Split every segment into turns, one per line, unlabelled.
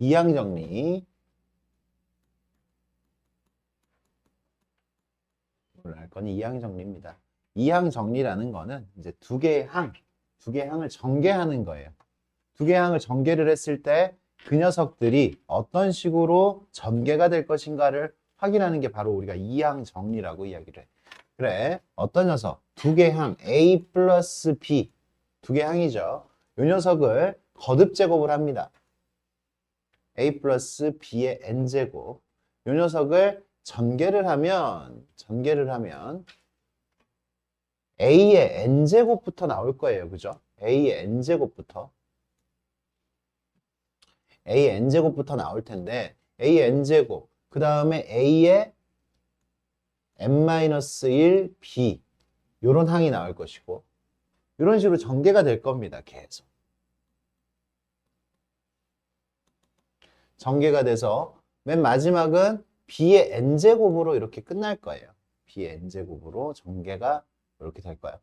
이항 정리. 오늘 할 건 이항 정리입니다. 이항 정리라는 거는 이제 두 개의 항을 전개하는 거예요. 두 개의 항을 전개를 했을 때 그 녀석들이 어떤 식으로 전개가 될 것인가를 확인하는 게 바로 우리가 이항 정리라고 이야기를 해. 그래, 어떤 녀석? 두 개의 항, A 플러스 B. 두 개의 항이죠. 이 녀석을 거듭 제곱을 합니다. A 플러스 B의 N제곱. 이 녀석을 전개를 하면 A의 N제곱부터 나올 거예요. 그죠? A의 N제곱부터. A의 N제곱부터 나올 텐데, A의 N제곱, 그 다음에 A의 N-1 B. 요런 항이 나올 것이고, 이런 식으로 전개가 될 겁니다. 계속. 전개가 돼서 맨 마지막은 B의 N제곱으로 이렇게 끝날 거예요. B의 N제곱으로 전개가 이렇게 될 거예요.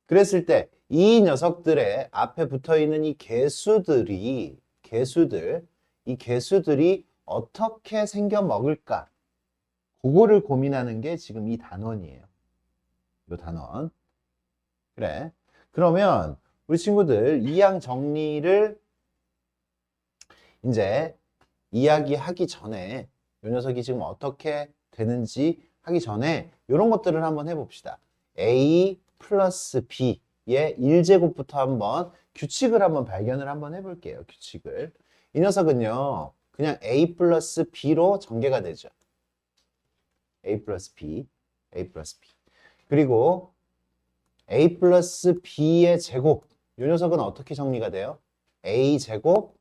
그랬을 때 이 녀석들의 앞에 붙어있는 이 개수들이 어떻게 생겨 먹을까? 그거를 고민하는 게 지금 이 단원이에요. 이 단원. 그래. 그러면 우리 친구들 이항 정리를 이제 이야기하기 전에 이 녀석이 지금 어떻게 되는지 하기 전에 이런 것들을 한번 해봅시다. A 플러스 B의 1제곱부터 한번 규칙을 한번 발견을 한번 해볼게요. 규칙을. 이 녀석은요. 그냥 A 플러스 B로 전개가 되죠. A 플러스 B. 그리고 A 플러스 B의 제곱. 이 녀석은 어떻게 정리가 돼요? A 제곱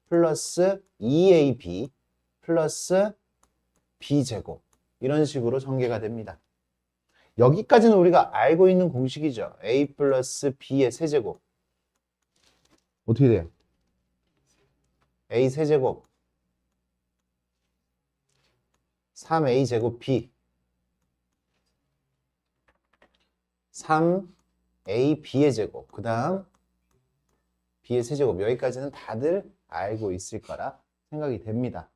플러스 2AB 플러스 B제곱. 이런 식으로 전개가 됩니다. 여기까지는 우리가 알고 있는 공식이죠. A 플러스 B의 세제곱. 어떻게 돼요? A 세제곱 3A 제곱 B 3A B의 제곱 그 다음 B의 세제곱. 여기까지는 다들 알고 있을 거라 생각이 됩니다.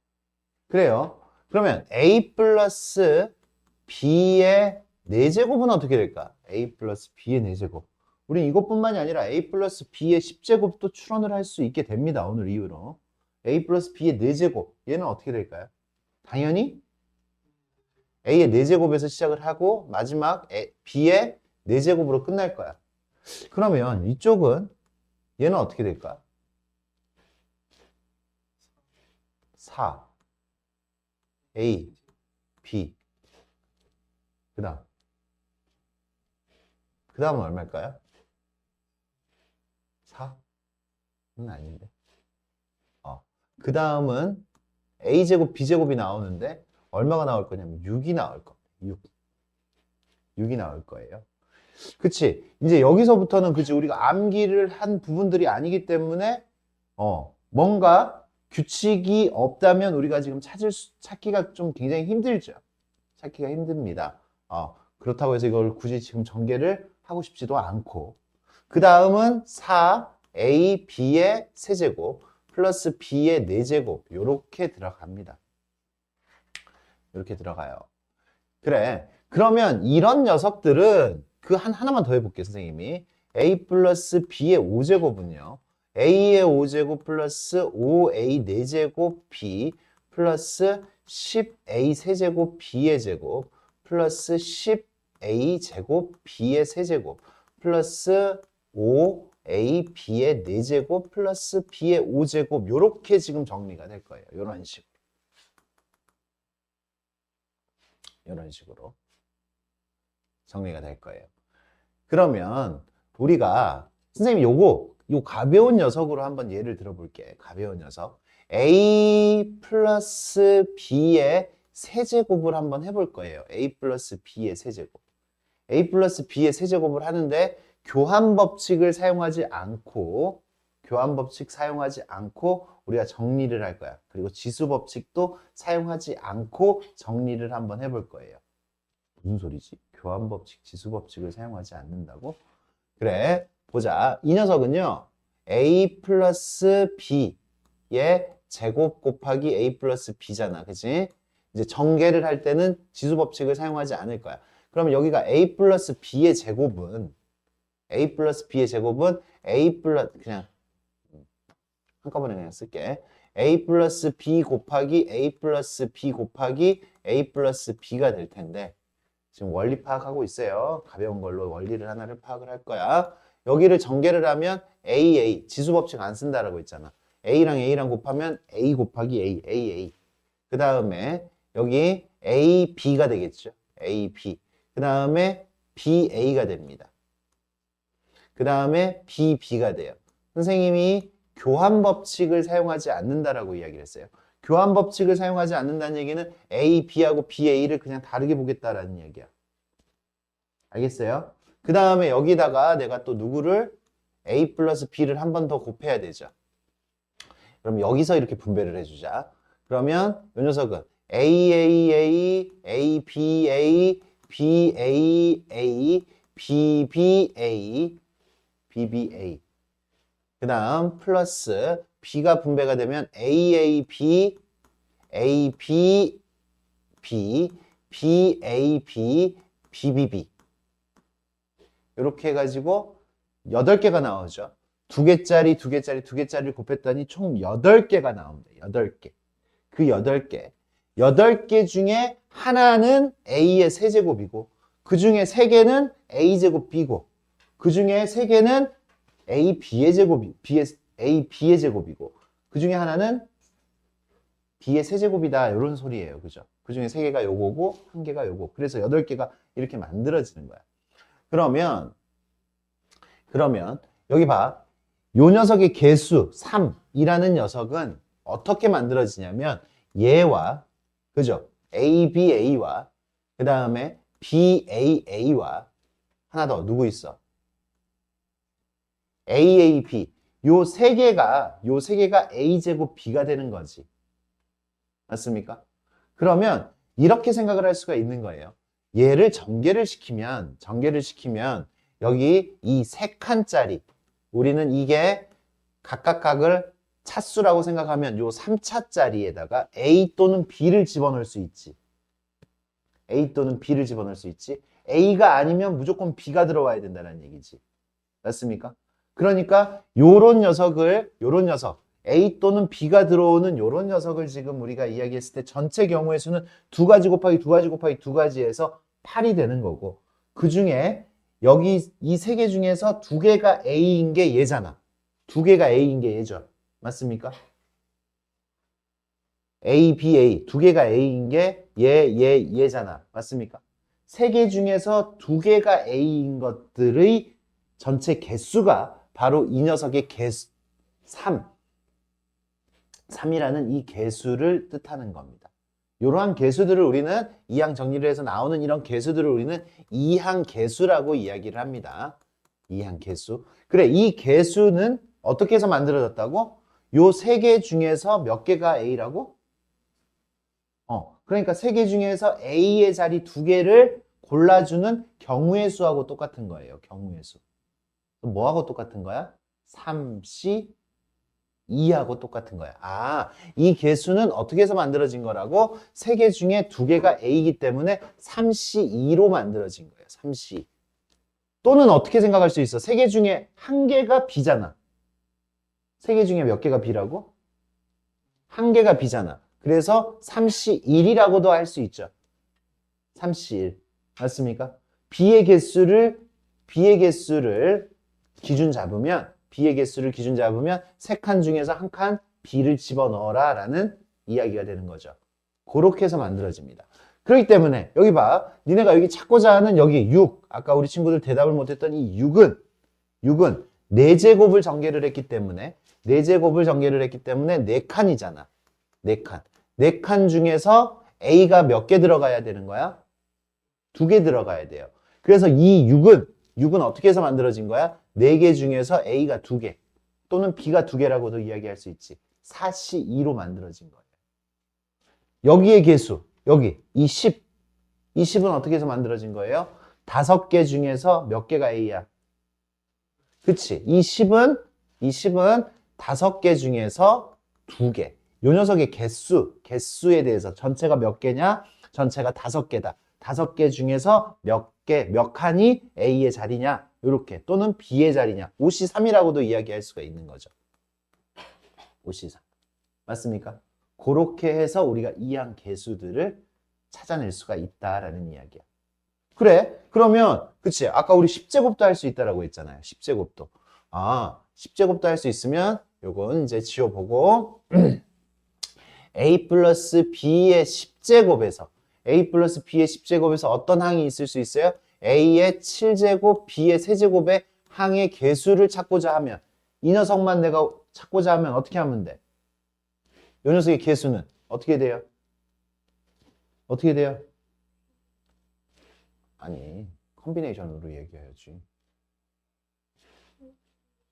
그래요. 그러면 A 플러스 B의 4제곱은 어떻게 될까? A 플러스 B의 4제곱. 우린 이것뿐만이 아니라 A 플러스 B의 10제곱도 추론을 할 수 있게 됩니다. 오늘 이후로. A 플러스 B의 4제곱. 얘는 어떻게 될까요? 당연히 A의 4제곱에서 시작을 하고 마지막 B의 4제곱으로 끝날 거야. 그러면 이쪽은 얘는 어떻게 될까? 4 A B 그 다음은 얼마일까요? 4는 아닌데 그 다음은 A제곱 B제곱이 나오는데 얼마가 나올 거냐면 6이 나올 겁니다. 6이 나올 거예요. 그치? 이제 여기서부터는 그치 우리가 암기를 한 부분들이 아니기 때문에 뭔가 규칙이 없다면 우리가 지금 찾기가 좀 굉장히 힘들죠. 찾기가 힘듭니다. 그렇다고 해서 이걸 굳이 지금 전개를 하고 싶지도 않고 그 다음은 4A, B의 세제곱 플러스 B의 4제곱 이렇게 들어갑니다. 이렇게 들어가요. 그래. 그러면 이런 녀석들은 그 하나만 더 해볼게요, 선생님이. A 플러스 B의 5제곱은요. A의 5제곱 플러스 5A 4제곱 B 플러스 10A 세제곱 B의 제곱 플러스 10A 제곱 B의 세제곱 플러스 5A B의 4제곱 플러스 B의 5제곱 요렇게 지금 정리가 될 거예요. 요런 식으로. 이런 식으로 정리가 될 거예요. 그러면 우리가 선생님 요 가벼운 녀석으로 한번 예를 들어볼게. 가벼운 녀석. A 플러스 B의 세제곱을 한번 해볼 거예요. A 플러스 B의 세제곱. A 플러스 B의 세제곱을 하는데 교환 법칙을 사용하지 않고 우리가 정리를 할 거야. 그리고 지수 법칙도 사용하지 않고 정리를 한번 해볼 거예요. 무슨 소리지? 교환 법칙, 지수 법칙을 사용하지 않는다고? 그래, 보자. 이 녀석은요, A 플러스 B의 제곱 곱하기 A 플러스 B잖아. 그치? 이제 전개를 할 때는 지수 법칙을 사용하지 않을 거야. 그러면 여기가 A 플러스 B의 제곱은 A 플러스 B의 제곱은 A 플러스 그냥 한꺼번에 그냥 쓸게. A 플러스 B 곱하기 A 플러스 B 곱하기 A 플러스 B가 될 텐데 지금 원리 파악하고 있어요. 가벼운 걸로 원리를 하나를 파악을 할 거야. 여기를 전개를 하면 AA, 지수 법칙 안 쓴다라고 했잖아. A랑 A랑 곱하면 A 곱하기 A, AA. 그 다음에 여기 AB가 되겠죠. AB. 그 다음에 BA가 됩니다. 그 다음에 BB가 돼요. 선생님이 교환 법칙을 사용하지 않는다라고 이야기를 했어요. 교환 법칙을 사용하지 않는다는 얘기는 A, B하고 B, A를 그냥 다르게 보겠다라는 얘기야. 알겠어요? 그 다음에 여기다가 내가 또 누구를 A 플러스 B를 한 번 더 곱해야 되죠. 그럼 여기서 이렇게 분배를 해주자. 그러면 이 녀석은 AAA, ABA, BAA, BBA, BBA. 그 다음 플러스 B가 분배가 되면 AAB, ABB, BAB, BBB. 이렇게 해가지고 8개가 나오죠. 2개짜리, 2개짜리, 2개짜리를 곱했더니 총 8개가 나옵니다. 8개. 그 8개. 8개 중에 하나는 A의 세제곱이고 그 중에 3개는 A제곱 B고 그 중에 3개는 AB의 제곱이, AB의 제곱이고 그 중에 하나는 B의 세제곱이다. 이런 소리예요. 그죠? 그 중에 3개가 요거고 1개가 요거. 그래서 8개가 이렇게 만들어지는 거야. 그러면 여기 봐. 요 녀석의 개수 3이라는 녀석은 어떻게 만들어지냐면 얘와 그죠? ABA와 그 다음에 BAA와 하나 더 누구 있어? AAB 요 세 개가 A제곱 B가 되는 거지. 맞습니까? 그러면 이렇게 생각을 할 수가 있는 거예요. 얘를 전개를 시키면 여기 이 3칸짜리 우리는 이게 각각각을 차수라고 생각하면 요 3차짜리에다가 A 또는 B를 집어넣을 수 있지. A 또는 B를 집어넣을 수 있지. A가 아니면 무조건 B가 들어와야 된다는 얘기지. 맞습니까? 그러니까 요런 녀석 A 또는 B가 들어오는 요런 녀석을 지금 우리가 이야기했을 때 전체 경우의 수는 2가지 곱하기 2가지 곱하기 2가지에서 8이 되는 거고 그 중에 여기 이 3개 중에서 2개가 A인 게 얘잖아. 2개가 A인 게 얘죠. 맞습니까? A, B, A 2개가 A인 게 얘잖아. 맞습니까? 3개 중에서 2개가 A인 것들의 전체 개수가 바로 이 녀석의 개수 3이라는 이 개수를 뜻하는 겁니다. 이러한 개수들을 우리는 이항 정리를 해서 나오는 이런 개수들을 우리는 이항 개수라고 이야기를 합니다. 이항 개수. 그래, 이 개수는 어떻게 해서 만들어졌다고? 요 3개 중에서 몇 개가 A라고? 그러니까 3개 중에서 A의 자리 2개를 골라주는 경우의 수하고 똑같은 거예요. 경우의 수. 뭐하고 똑같은 거야? 3C 2하고 똑같은 거야. 이 개수는 어떻게 해서 만들어진 거라고? 3개 중에 2개가 A이기 때문에 3C2로 만들어진 거예요. 3C. 또는 어떻게 생각할 수 있어? 3개 중에 1개가 B잖아. 3개 중에 몇 개가 B라고? 1개가 B잖아. 그래서 3C1이라고도 할 수 있죠. 3C1. 맞습니까? B의 개수를 기준 잡으면 3칸 중에서 1칸 B를 집어넣어라 라는 이야기가 되는 거죠. 그렇게 해서 만들어집니다. 그렇기 때문에 여기 봐. 니네가 여기 찾고자 하는 여기 6. 아까 우리 친구들 대답을 못했던 이 6은 4제곱을 전개를 했기 때문에 4칸이잖아. 4칸. 4칸 중에서 A가 몇 개 들어가야 되는 거야? 2개 들어가야 돼요. 그래서 이 6은 어떻게 해서 만들어진 거야? 4개 중에서 A가 2개 또는 B가 2개라고도 이야기할 수 있지. 4C2로 만들어진 거예요. 여기의 개수, 여기 이 10. 이 10은 어떻게 해서 만들어진 거예요? 5개 중에서 몇 개가 A야? 그치? 이 10은 5개 중에서 2개. 요 녀석의 개수에 대해서 전체가 몇 개냐? 전체가 5개다. 5개 중에서 몇 칸이 A의 자리냐? 이렇게 또는 B의 자리냐? 5C3이라고도 이야기할 수가 있는 거죠. 5C3. 맞습니까? 그렇게 해서 우리가 이항 개수들을 찾아낼 수가 있다라는 이야기야. 그래? 그러면 그치? 아까 우리 10제곱도 할 수 있다라고 했잖아요. 10제곱도. 10제곱도 할 수 있으면 요건 이제 지워보고 A 플러스 B의 10제곱에서 A 플러스 B의 10제곱에서 어떤 항이 있을 수 있어요? A의 7제곱, B의 3제곱의 항의 개수를 찾고자 하면 이 녀석만 내가 찾고자 하면 어떻게 하면 돼? 이 녀석의 개수는 어떻게 돼요? 어떻게 돼요? 아니, 컨비네이션으로 얘기해야지.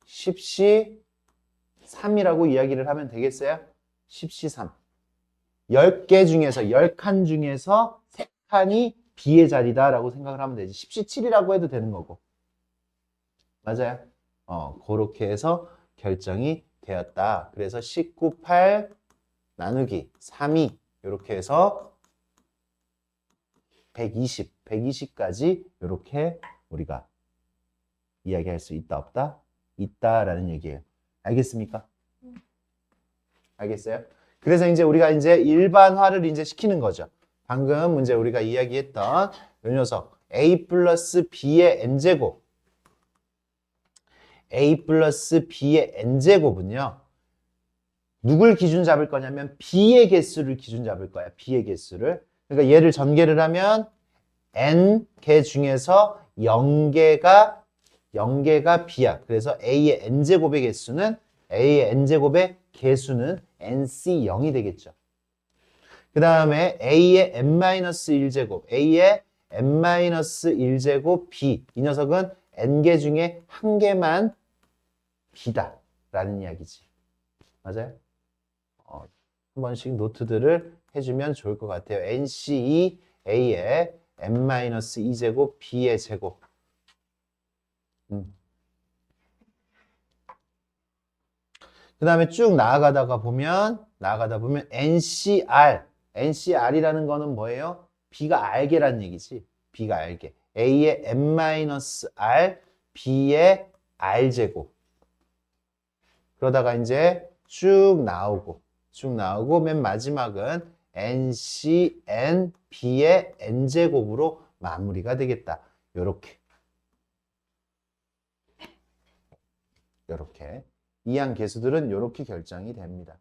10시 3이라고 이야기를 하면 되겠어요? 10시 3. 10개 중에서, 10칸 중에서 3칸이 B의 자리다라고 생각을 하면 되지. 10시 7이라고 해도 되는 거고. 맞아요? 그렇게 해서 결정이 되었다. 그래서 19, 8 나누기 3이 이렇게 해서 120까지 이렇게 우리가 이야기할 수 있다, 없다? 있다라는 얘기예요. 알겠습니까? 알겠어요? 그래서 이제 우리가 이제 일반화를 이제 시키는 거죠. 방금 문제 우리가 이야기했던 이 녀석 A 플러스 B의 n제곱 A 플러스 B의 n제곱은요. 누굴 기준 잡을 거냐면 B의 개수를 기준 잡을 거야. B의 개수를. 그러니까 얘를 전개를 하면 n개 중에서 0개가 B야. 그래서 A의 n제곱의 개수는 A의 n제곱의 개수는 NC0이 되겠죠. 그 다음에 A의 n-1제곱, A의 n-1제곱 B. 이 녀석은 n개 중에 한 개만 B다 라는 이야기지. 맞아요? 한 번씩 노트들을 해주면 좋을 것 같아요. NC2 A의 n-2제곱 B의 제곱. 그 다음에 쭉 나아가다 보면 NCR이라는 거는 뭐예요? B가 알게라는 얘기지. B가 알게. A의 n-R, B의 R제곱. 그러다가 이제 쭉 나오고 맨 마지막은 NCN, B의 N제곱으로 마무리가 되겠다. 요렇게. 이항 개수들은 이렇게 결정이 됩니다.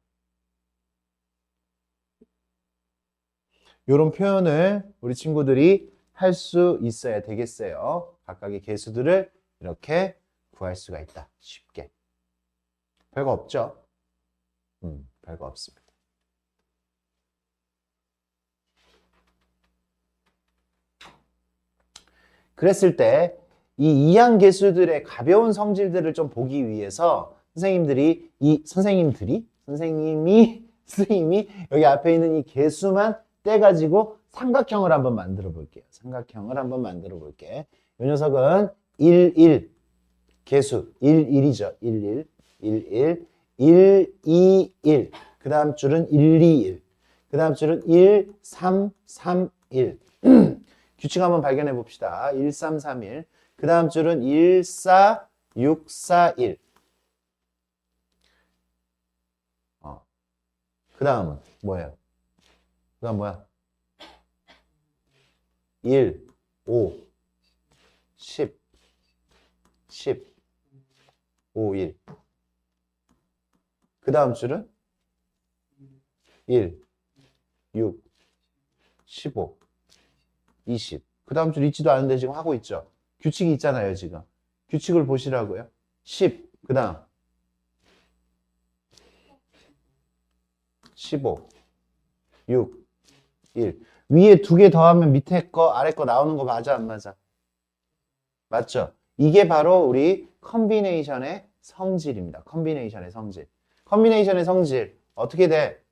이런 표현을 우리 친구들이 할 수 있어야 되겠어요. 각각의 개수들을 이렇게 구할 수가 있다. 쉽게. 별거 없죠? 별거 없습니다. 그랬을 때 이 이항 개수들의 가벼운 성질들을 좀 보기 위해서 선생님이 여기 앞에 있는 이 개수만 떼가지고 삼각형을 한번 만들어 볼게요. 이 녀석은 1, 개수 1, 1이죠. 1, 2, 1. 그 다음 줄은 1, 2, 1. 그 다음 줄은 1, 3, 3, 1. 규칙 한번 발견해 봅시다. 1, 3, 3, 1. 그 다음 줄은 1, 4, 6, 4, 1. 그 다음은 뭐예요? 그 다음 뭐야? 1, 5, 10, 5, 1. 그 다음 줄은 1, 6, 15, 20. 그 다음 줄 있지도 않은데 지금 하고 있죠? 규칙이 있잖아요, 지금. 규칙을 보시라고요. 10, 그 다음 15, 6, 1. 위에 2개 더하면 밑에 거, 아래 거 나오는 거 맞아, 안 맞아? 맞죠? 이게 바로 우리 컨비네이션의 성질입니다. 컨비네이션의 성질. 어떻게 돼?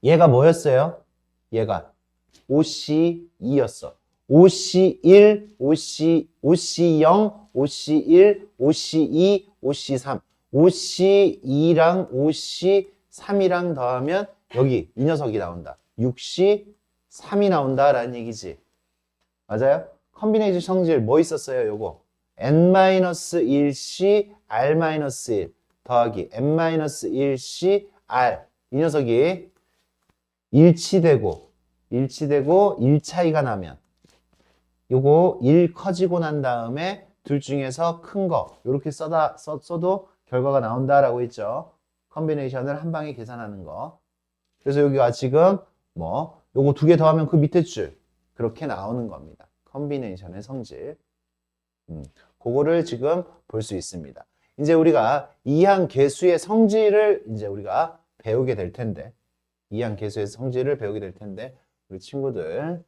얘가 뭐였어요? 얘가 OC2였어. OC1, OC0, OC1, OC2, OC3. OC2랑 OC 3이랑 더하면 여기 이 녀석이 나온다. 6C 3이 나온다라는 얘기지. 맞아요? 컨비네이션 성질 뭐 있었어요? 요거 n-1C r-1 더하기 n-1C r 이 녀석이 일치되고 1 차이가 나면 요거 1 커지고 난 다음에 둘 중에서 큰 거 이렇게 써도 결과가 나온다라고 했죠. 컨비네이션을 한 방에 계산하는 거. 그래서 여기가 지금 뭐 요거 두 개 더하면 그 밑에 줄 그렇게 나오는 겁니다. 컨비네이션의 성질. 그거를 지금 볼 수 있습니다. 이제 우리가 이항계수의 성질을 이제 우리가 배우게 될 텐데 이항계수의 성질을 배우게 될 텐데 우리 친구들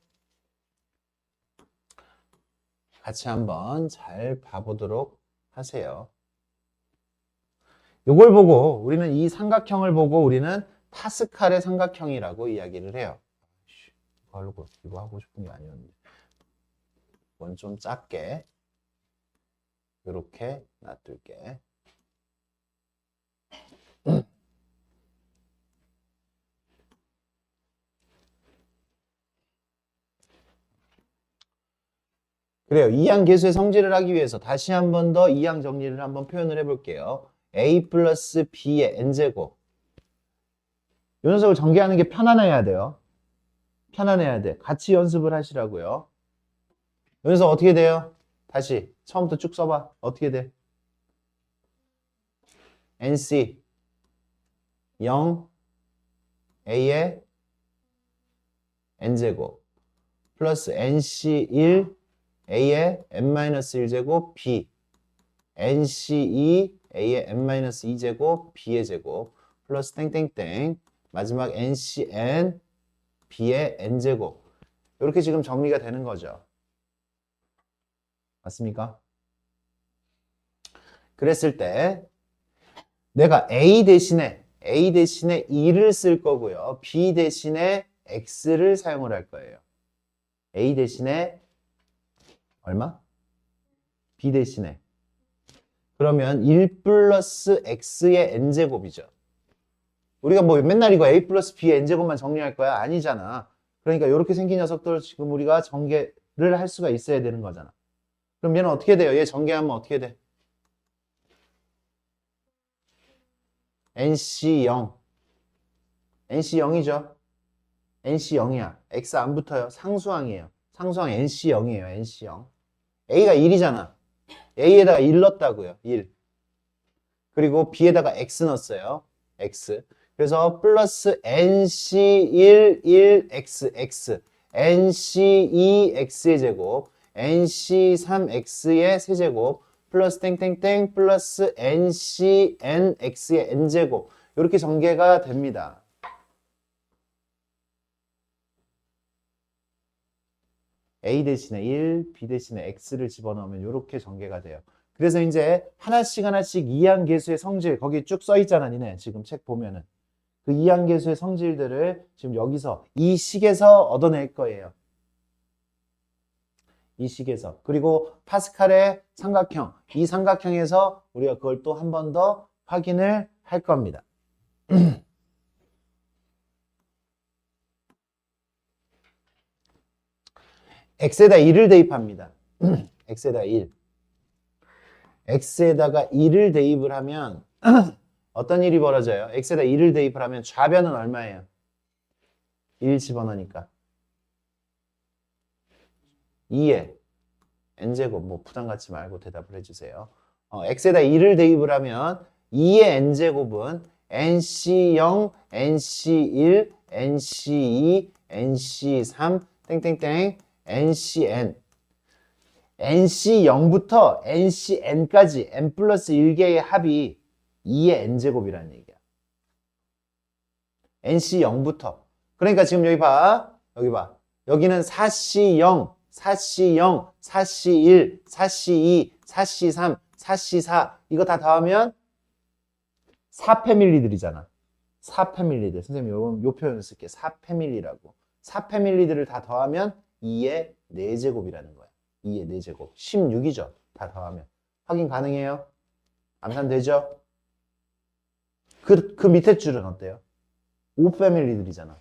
같이 한번 잘 봐보도록 하세요. 이걸 보고 우리는 이 삼각형을 보고 우리는 파스칼의 삼각형이라고 이야기를 해요. 이거 하고 싶은 게 아니었는데 이건 좀 작게 이렇게 놔둘게. 그래요. 이항계수의 성질을 하기 위해서 다시 한 번 더 이항 정리를 한번 표현을 해볼게요. a 플러스 b의 n제곱. 이 녀석을 전개하는 게 편안해야 돼요. 편안해야 돼. 같이 연습을 하시라고요. 이 녀석 어떻게 돼요? 다시 처음부터 쭉 써봐. 어떻게 돼? nc 0 a의 n제곱 플러스 nc 1 a의 n-1제곱 b nc2 a의 n-2제곱 b의 제곱 플러스 땡땡땡 마지막 ncn b의 n제곱 이렇게 지금 정리가 되는 거죠. 맞습니까? 그랬을 때 내가 a 대신에 2를 쓸 거고요. b 대신에 x를 사용을 할 거예요. a 대신에 얼마? b 대신에 그러면 1 플러스 x의 n제곱이죠. 우리가 뭐 맨날 이거 a 플러스 b의 n제곱만 정리할 거야? 아니잖아. 그러니까 이렇게 생긴 녀석들 지금 우리가 전개를 할 수가 있어야 되는 거잖아. 그럼 얘는 어떻게 돼요? 얘 전개하면 어떻게 돼? nc0 nc0이죠. nc0이야. x 안 붙어요. 상수항이에요. 상수항 nc0이에요. nc0 a가 1이잖아. a에다가 1 넣었다고요. 1. 그리고 b에다가 x 넣었어요. x. 그래서 플러스 nc1 1x x nc2x의 제곱 nc3x의 세제곱 플러스 땡땡땡 플러스 ncnx의 n제곱 이렇게 전개가 됩니다. a 대신에 1, b 대신에 x를 집어넣으면 이렇게 전개가 돼요. 그래서 이제 하나씩 이항계수의 성질 거기 쭉 써 있잖아. 니네 지금 책 보면은 그 이항계수의 성질들을 지금 여기서 이 식에서 얻어낼 거예요. 이 식에서. 그리고 파스칼의 삼각형 이 삼각형에서 우리가 그걸 또 한 번 더 확인을 할 겁니다. x에다 1을 대입합니다. x에다 1. x에다가 1을 대입을 하면 어떤 일이 벌어져요? x에다 1을 대입을 하면 좌변은 얼마예요? 1 집어넣으니까 2에 n제곱 뭐 부담 갖지 말고 대답을 해주세요. x에다 1을 대입을 하면 2의 n제곱은 nc0, nc1, nc2, nc3 땡땡땡 ncn nc0부터 ncn까지 n 플러스 1개의 합이 2의 n제곱이라는 얘기야. nc0부터. 그러니까 지금 여기 봐. 여기 봐. 여기는 4c0, 4c0, 4c1, 4c2, 4c3, 4c4 이거 다 더하면 4패밀리들이잖아. 4패밀리들. 선생님 요 표현 쓸게. 4패밀리라고. 4패밀리들을 다 더하면 2의 4제곱이라는 거야. 2의 4제곱. 16이죠. 다 더하면. 확인 가능해요? 암산되죠? 그 밑에 줄은 어때요? 5 패밀리들이잖아.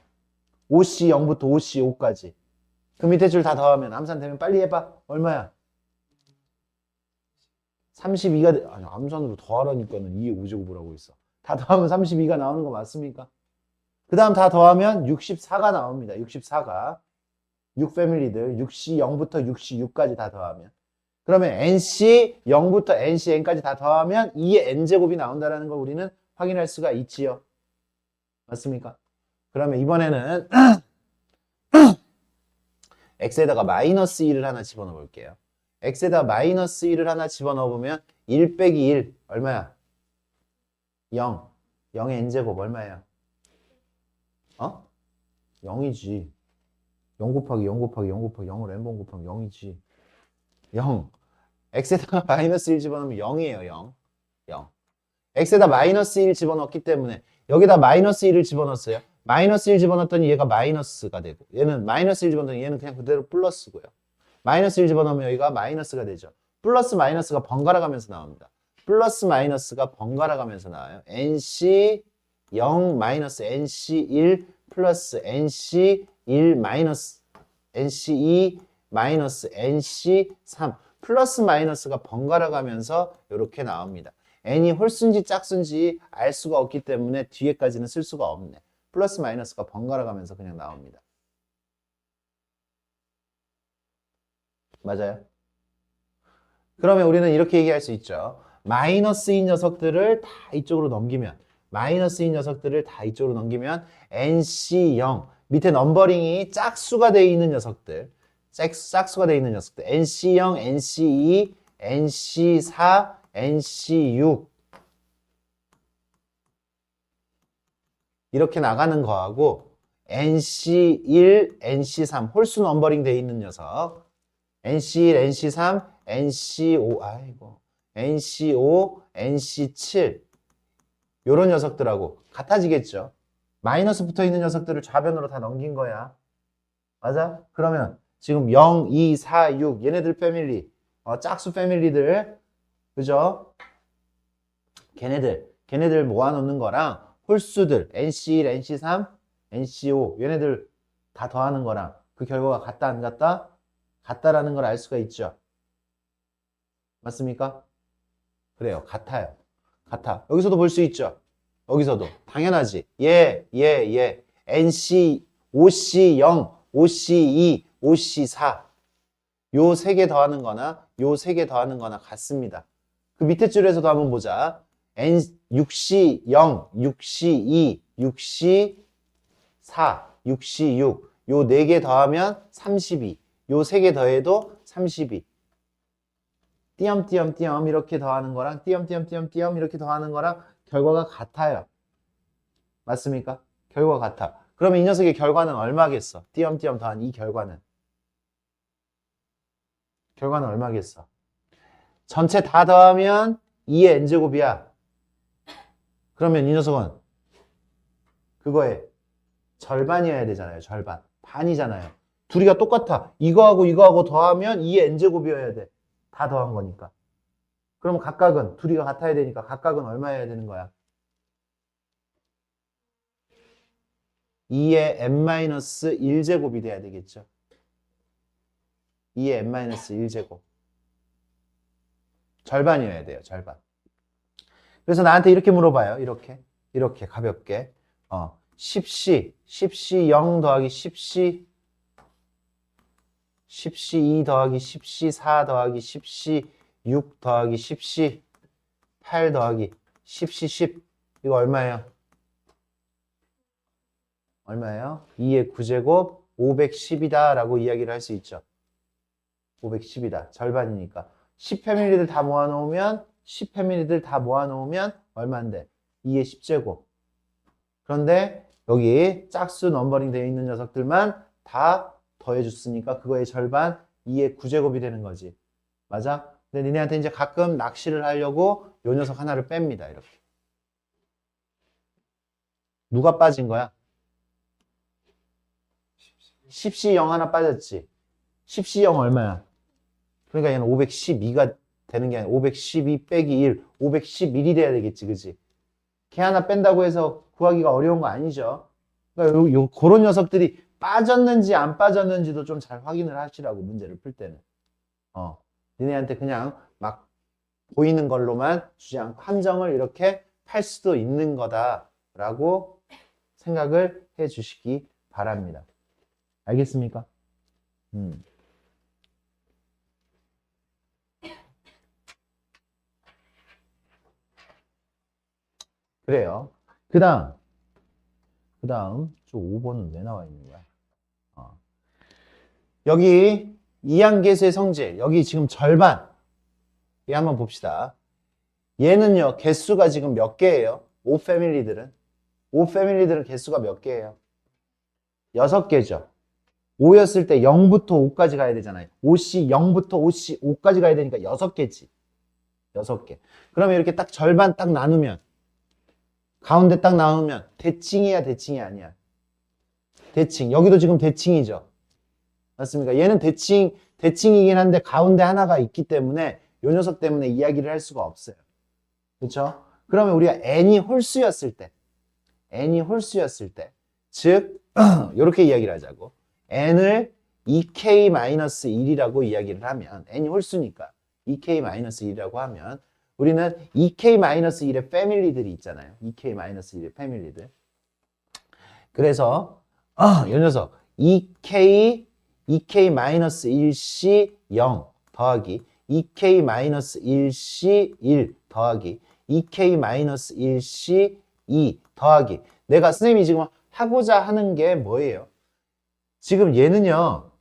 5C 0부터 5C 5까지. 그 밑에 줄 다 더하면 암산되면 빨리 해봐. 얼마야? 32가 아니 암산으로 더하라니까는 2의 5제곱을 하고 있어. 다 더하면 32가 나오는 거 맞습니까? 그 다음 다 더하면 64가 나옵니다. 64가 6 패밀리들 6C 0부터 6C 6까지 다 더하면 그러면 NC 0부터 NC N까지 다 더하면 2의 N제곱이 나온다는 걸 우리는 확인할 수가 있지요. 맞습니까? 그러면 이번에는 x에다가 마이너스 1을 하나 집어넣어 볼게요. x에다 마이너스 1을 하나 집어넣어 보면 1 빼기 1 얼마야? 0. 0의 n제곱 얼마예요? 0이지. 0 곱하기 0 곱하기 0 곱하기 0을 n번 곱하면 0이지. 0. x에다가 마이너스 1 집어넣으면 0이에요. 0. 0. x에다 마이너스 1 집어넣기 때문에 여기다 마이너스 1을 집어넣었어요. 마이너스 1 집어넣었더니 얘가 마이너스가 되고 얘는 마이너스 1 집어넣으면 얘는 그냥 그대로 플러스고요. 마이너스 1 집어넣으면 여기가 마이너스가 되죠. 플러스 마이너스가 번갈아 가면서 나옵니다. 플러스 마이너스가 번갈아 가면서 나와요. NC 0 마이너스 NC 1 플러스 NC 1 마이너스 NC 2 마이너스 NC 3 플러스 마이너스가 번갈아 가면서 이렇게 나옵니다. n이 홀수인지 짝수인지 알 수가 없기 때문에 뒤에까지는 쓸 수가 없네. 플러스 마이너스가 번갈아 가면서 그냥 나옵니다. 맞아요? 그러면 우리는 이렇게 얘기할 수 있죠. 마이너스인 녀석들을 다 이쪽으로 넘기면 마이너스인 녀석들을 다 이쪽으로 넘기면 NC0 밑에 넘버링이 짝수가 되어 있는 녀석들 짝수가 되어 있는 녀석들 NC0, NC2, NC4, NC6 이렇게 나가는 거하고 NC1, NC3 홀수 넘버링 되어 있는 녀석 NC1, NC3, NC5 아이고 NC5, NC7 요런 녀석들하고 같아지겠죠. 마이너스 붙어 있는 녀석들을 좌변으로 다 넘긴 거야. 맞아? 그러면 지금 0, 2, 4, 6 얘네들 패밀리 짝수 패밀리들 그죠? 걔네들 모아놓는 거랑 홀수들 NC1, NC3, NC5 얘네들 다 더하는 거랑 그 결과가 같다 안 같다? 같다라는 걸 알 수가 있죠. 맞습니까? 그래요. 같아요. 같아. 여기서도 볼 수 있죠. 여기서도 당연하지. NC, OC0, OC2, OC4 요 세 개 더하는 거나 요 세 개 더하는 거나 같습니다. 그 밑에 줄에서도 한번 보자. N6C0, 6C2, 6C4, 6C6 요 네 개 더하면 32. 요 세 개 더해도 32. 띄엄띄엄띄엄 이렇게 더하는 거랑 띄엄띄엄띄엄띄엄 이렇게 더하는 거랑 결과가 같아요. 맞습니까? 결과가 같아. 그러면 이 녀석의 결과는 얼마겠어? 띄엄띄엄 더한 이 결과는 얼마겠어? 전체 다 더하면 2의 n제곱이야. 그러면 이 녀석은 그거의 절반이어야 되잖아요. 절반. 반이잖아요. 둘이가 똑같아. 이거하고 더하면 2의 n제곱이어야 돼. 다 더한 거니까. 그럼 각각은 둘이가 같아야 되니까 각각은 얼마여야 되는 거야? 2의 n-1제곱이 돼야 되겠죠. 2의 n-1제곱. 절반이어야 돼요. 절반. 그래서 나한테 이렇게 물어봐요. 이렇게 가볍게 10C 0 더하기 10C 2 더하기 10C 4 더하기 10C 6 더하기 10C 8 더하기 10C 10 이거 얼마예요? 2의 9제곱 510이다 라고 이야기를 할 수 있죠. 510이다. 절반이니까 10패밀리들 다 모아놓으면 10패밀리들 다 모아놓으면 얼마인데? 2의 10제곱. 그런데 여기 짝수 넘버링 되어 있는 녀석들만 다 더해줬으니까 그거의 절반 2의 9제곱이 되는 거지. 맞아? 근데 니네한테 이제 가끔 낚시를 하려고 요 녀석 하나를 뺍니다. 이렇게. 누가 빠진 거야? 10C 0 하나 빠졌지. 10C 0 얼마야? 그러니까 얘는 512가 되는 게 아니라 512 빼기 1, 511이 돼야 되겠지. 그지? 걔 하나 뺀다고 해서 구하기가 어려운 거 아니죠. 그러니까 그런 녀석들이 빠졌는지 안 빠졌는지도 좀 잘 확인을 하시라고, 문제를 풀 때는. 니네한테 그냥 막 보이는 걸로만 주지 않고 함정을 이렇게 팔 수도 있는 거다라고 생각을 해 주시기 바랍니다. 알겠습니까? 그래요. 그 다음 저 5번은 왜 나와 있는 거야? 여기 이항계수의 성질, 여기 지금 절반. 얘 한번 봅시다. 얘는요, 개수가 지금 몇 개예요? 5패밀리들은? 5패밀리들은 개수가 몇 개예요? 6개죠. 5였을 때 0부터 5까지 가야 되잖아요. 5씨 0부터 5씨 5까지 가야 되니까 6개지. 6개. 그러면 이렇게 딱 절반 딱 나누면, 가운데 딱 나누면 대칭이야, 대칭이 아니야? 대칭. 여기도 지금 대칭이죠. 맞습니까? 얘는 대칭이긴 한데 가운데 하나가 있기 때문에 요 녀석 때문에 이야기를 할 수가 없어요. 그렇죠? 그러면 우리가 n이 홀수였을 때, 즉 이렇게 이야기를 하자고. n을 2k-1이라고 이야기를 하면, n이 홀수니까 2k-1이라고 하면 우리는 2k-1의 패밀리들이 있잖아요. 2k-1의 패밀리들. 그래서 이 녀석 2k-1c 0 더하기 2k-1c 1 더하기 2k-1c 2 더하기, 내가 선생님이 지금 하고자 하는 게 뭐예요? 지금 얘는요,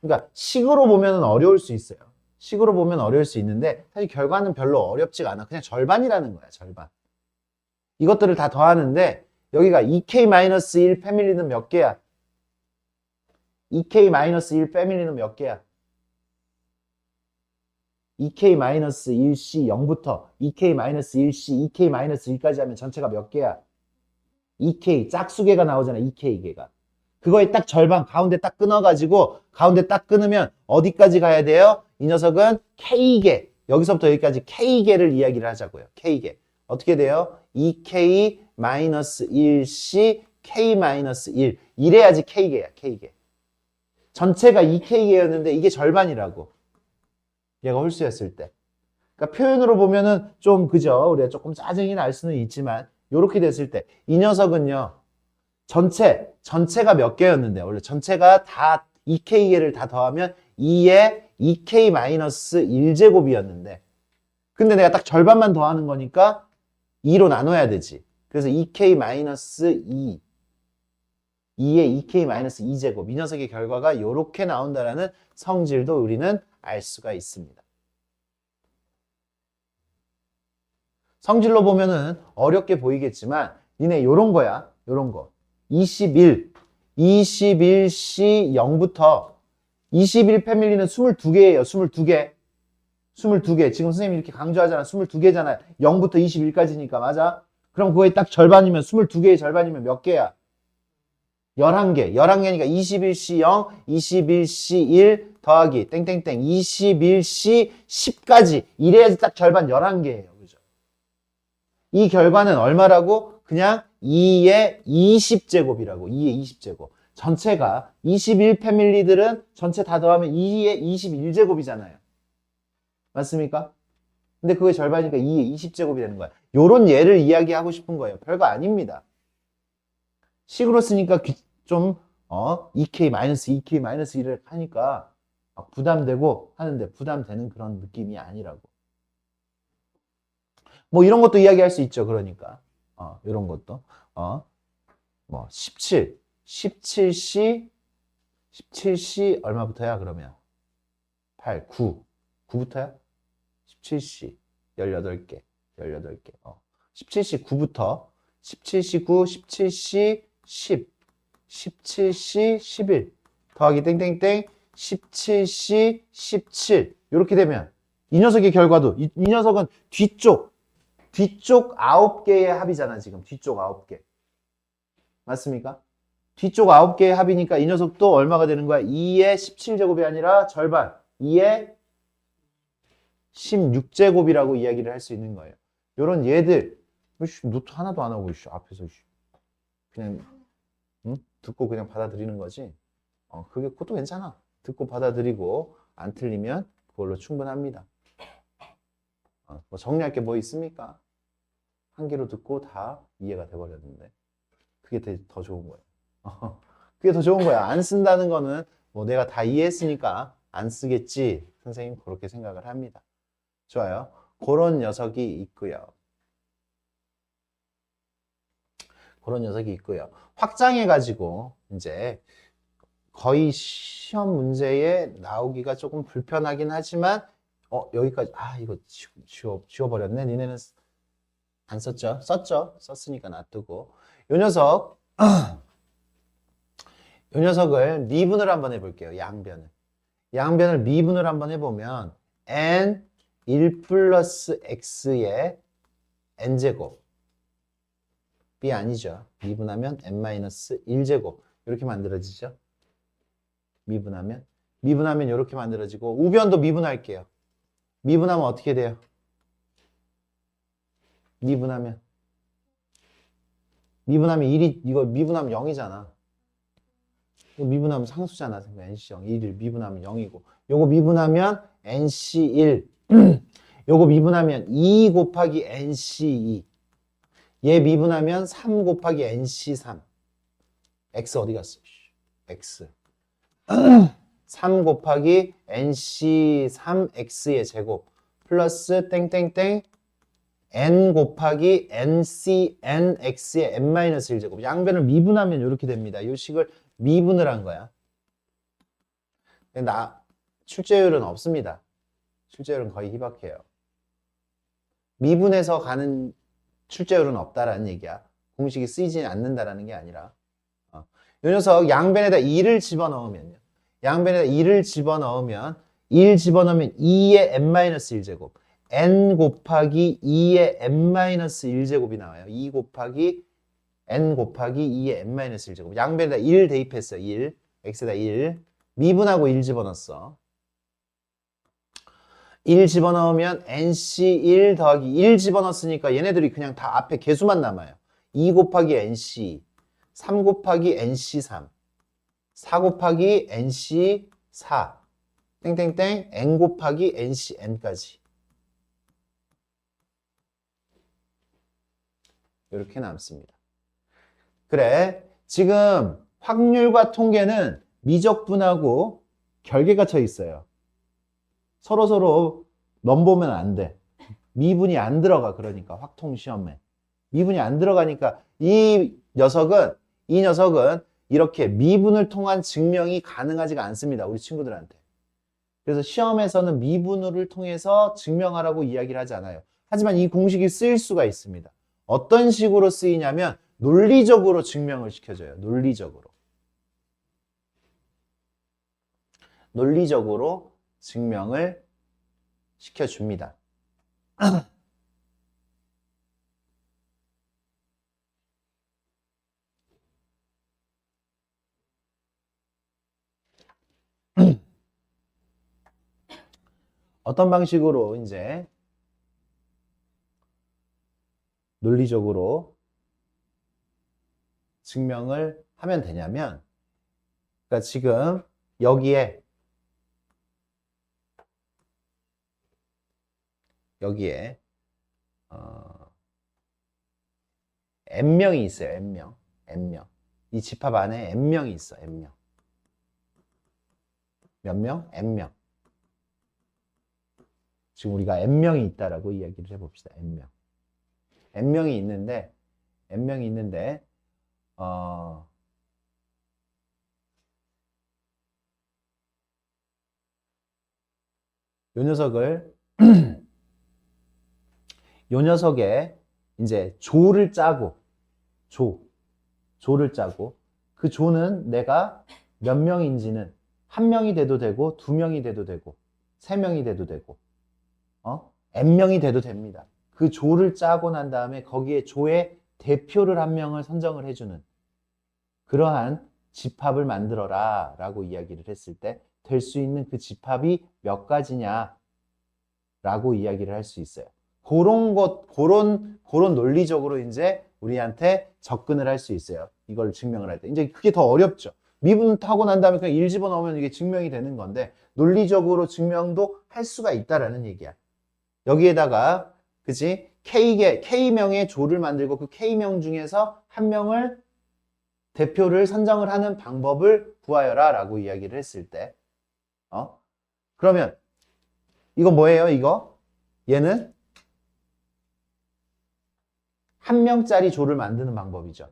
그러니까 식으로 보면 어려울 수 있어요. 식으로 보면 어려울 수 있는데 사실 결과는 별로 어렵지가 않아. 그냥 절반이라는 거야, 절반. 이것들을 다 더하는데 여기가 2k-1 패밀리는 몇 개야? 2k-1 패밀리는 몇 개야? 2k-1c 0부터 2k-1c, 2k-1까지 하면 전체가 몇 개야? 2k, 짝수개가 나오잖아, 2k개가. 그거에 딱 절반, 가운데 딱 끊어가지고, 가운데 딱 끊으면 어디까지 가야 돼요? 이 녀석은 k개, 여기서부터 여기까지 k개를 이야기를 하자고요. k개. 어떻게 돼요? 2k-1c, k-1. 이래야지 k개야, k개. 전체가 2k개였는데 이게 절반이라고. 얘가 홀수였을 때. 그러니까 표현으로 보면은 좀 그죠? 우리가 조금 짜증이 날 수는 있지만 요렇게 됐을 때 이 녀석은요. 전체가 몇 개였는데 원래 전체가 다 2k개를 다 더하면 2에 2k-1제곱이었는데 근데 내가 딱 절반만 더하는 거니까 2로 나눠야 되지. 그래서 2k-2 2에 2k-2제곱 이 녀석의 결과가 이렇게 나온다라는 성질도 우리는 알 수가 있습니다. 성질로 보면은 어렵게 보이겠지만 니네 요런 거야. 요런 거. 21, 21C 0부터 21 패밀리는 22개예요. 22개. 22개. 지금 선생님이 이렇게 강조하잖아. 22개잖아요. 0부터 21까지니까. 맞아? 그럼 그거에 딱 절반이면 22개의 절반이면 몇 개야? 11개. 11개니까 21C 0, 21C 1 더하기 땡땡땡 21C 10까지. 이래야지 딱 절반 11개예요. 그죠? 이 결과는 얼마라고? 그냥 2의 20제곱이라고. 2의 20제곱. 전체가 21 패밀리들은 전체 다 더하면 2의 21제곱이잖아요. 맞습니까? 근데 그게 절반이니까 2의 20제곱이 되는 거야. 요런 예를 이야기하고 싶은 거예요. 별거 아닙니다. 식으로 쓰니까 좀 2k-2k-1을 하니까 부담되고 하는데 부담되는 그런 느낌이 아니라고. 뭐 이런 것도 이야기할 수 있죠. 그러니까 이런 것도 뭐 17C 얼마부터야 그러면 8, 9부터야 17C 18개 17C 9부터 17C 9, 17C 10 17C 11 더하기 땡땡땡 17C 17 이렇게 되면 이 녀석의 결과도 이 녀석은 뒤쪽 9개의 합이잖아. 지금 뒤쪽 9개 맞습니까? 뒤쪽 9개의 합이니까 이 녀석도 얼마가 되는 거야? 2의 17제곱이 아니라 절반 2의 16제곱이라고 이야기를 할 수 있는 거예요. 이런 예들 노트 하나도 안 하고 앞에서 그냥 응? 듣고 그냥 받아들이는 거지. 그것도 괜찮아. 듣고 받아들이고 안 틀리면 그걸로 충분합니다. 뭐 정리할 게 뭐 있습니까? 한 개로 듣고 다 이해가 돼버렸는데 그게 더 좋은 거예요. 그게 더 좋은 거야. 안 쓴다는 거는 뭐 내가 다 이해했으니까 안 쓰겠지. 선생님 그렇게 생각을 합니다. 좋아요. 그런 녀석이 있고요. 그런 녀석이 있고요. 확장해가지고 이제 거의 시험 문제에 나오기가 조금 불편하긴 하지만 여기까지 이거 지워버렸네. 니네는 안 썼죠? 썼으니까 놔두고 요 녀석 요 녀석을 미분을 한번 해볼게요. 양변을 미분을 한번 해보면 n 1 플러스 x의 n제곱 b 아니죠. 미분하면 n-1제곱 이렇게 만들어지죠. 미분하면 이렇게 만들어지고 우변도 미분할게요. 미분하면 어떻게 돼요? 미분하면 1이 이거 미분하면 0이잖아. 이거 미분하면 상수잖아. NC0 1을 미분하면 0이고 요거 미분하면 NC1 요거 미분하면 2 곱하기 NC2 얘 미분하면 3 곱하기 NC3 X 어디 갔어? X 3 곱하기 NC3X의 제곱 플러스 땡땡땡 N 곱하기 NCNX의 N-1제곱 양변을 미분하면 이렇게 됩니다. 이 식을 미분을 한 거야. 출제율은 없습니다. 출제율은 거의 희박해요. 미분해서 가는 출제율은 없다라는 얘기야. 공식이 쓰이지 않는다라는 게 아니라 이 녀석 양변에다 2를 집어넣으면요. 1 집어넣으면 2의 n-1제곱 n 곱하기 2의 n-1제곱이 나와요. 2 곱하기 n 곱하기 2의 n-1제곱 양변에다 1 대입했어요. 1 x에다 1 미분하고 1 집어넣었어. 1 집어넣으면 nc1 더하기 1 집어넣었으니까 얘네들이 그냥 다 앞에 개수만 남아요. 2 곱하기 nc 3 곱하기 nc3 4 곱하기 nc4 땡땡땡 n 곱하기 ncn까지 이렇게 남습니다. 그래 지금 확률과 통계는 미적분하고 결계가 쳐 있어요. 서로 넘보면 안 돼. 미분이 안 들어가. 그러니까 확통시험에 미분이 안 들어가니까 이 녀석은 이렇게 미분을 통한 증명이 가능하지가 않습니다. 우리 친구들한테. 그래서 시험에서는 미분을 통해서 증명하라고 이야기를 하지 않아요. 하지만 이 공식이 쓰일 수가 있습니다. 어떤 식으로 쓰이냐면 논리적으로 증명을 시켜줘요. 논리적으로 증명을 시켜줍니다. 어떤 방식으로 이제 논리적으로 증명을 하면 되냐면, 그러니까 지금 여기에 n명이 있어요. n명. 이 집합 안에 n명이 있어. n명. 몇 명? n명. 지금 우리가 n명이 있다라고 이야기를 해봅시다. n명이 있는데 요 녀석의 이제 조를 짜고 그 조는 내가 몇 명인지는 한 명이 돼도 되고 두 명이 돼도 되고 세 명이 돼도 되고 n명이 돼도 됩니다. 그 조를 짜고 난 다음에 거기에 조의 대표를 한 명을 선정을 해주는 그러한 집합을 만들어라 라고 이야기를 했을 때 될 수 있는 그 집합이 몇 가지냐 라고 이야기를 할 수 있어요. 그런 논리적으로 이제 우리한테 접근을 할 수 있어요. 이걸 증명을 할 때. 이제 그게 더 어렵죠. 미분 하고 난 다음에 그냥 1 집어넣으면 이게 증명이 되는 건데, 논리적으로 증명도 할 수가 있다라는 얘기야. 여기에다가, 그치? K명의 조를 만들고 그 K명 중에서 한 명을 대표를 선정을 하는 방법을 구하여라 라고 이야기를 했을 때, 그러면, 이거 뭐예요, 이거? 얘는 한 명짜리 조를 만드는 방법이죠.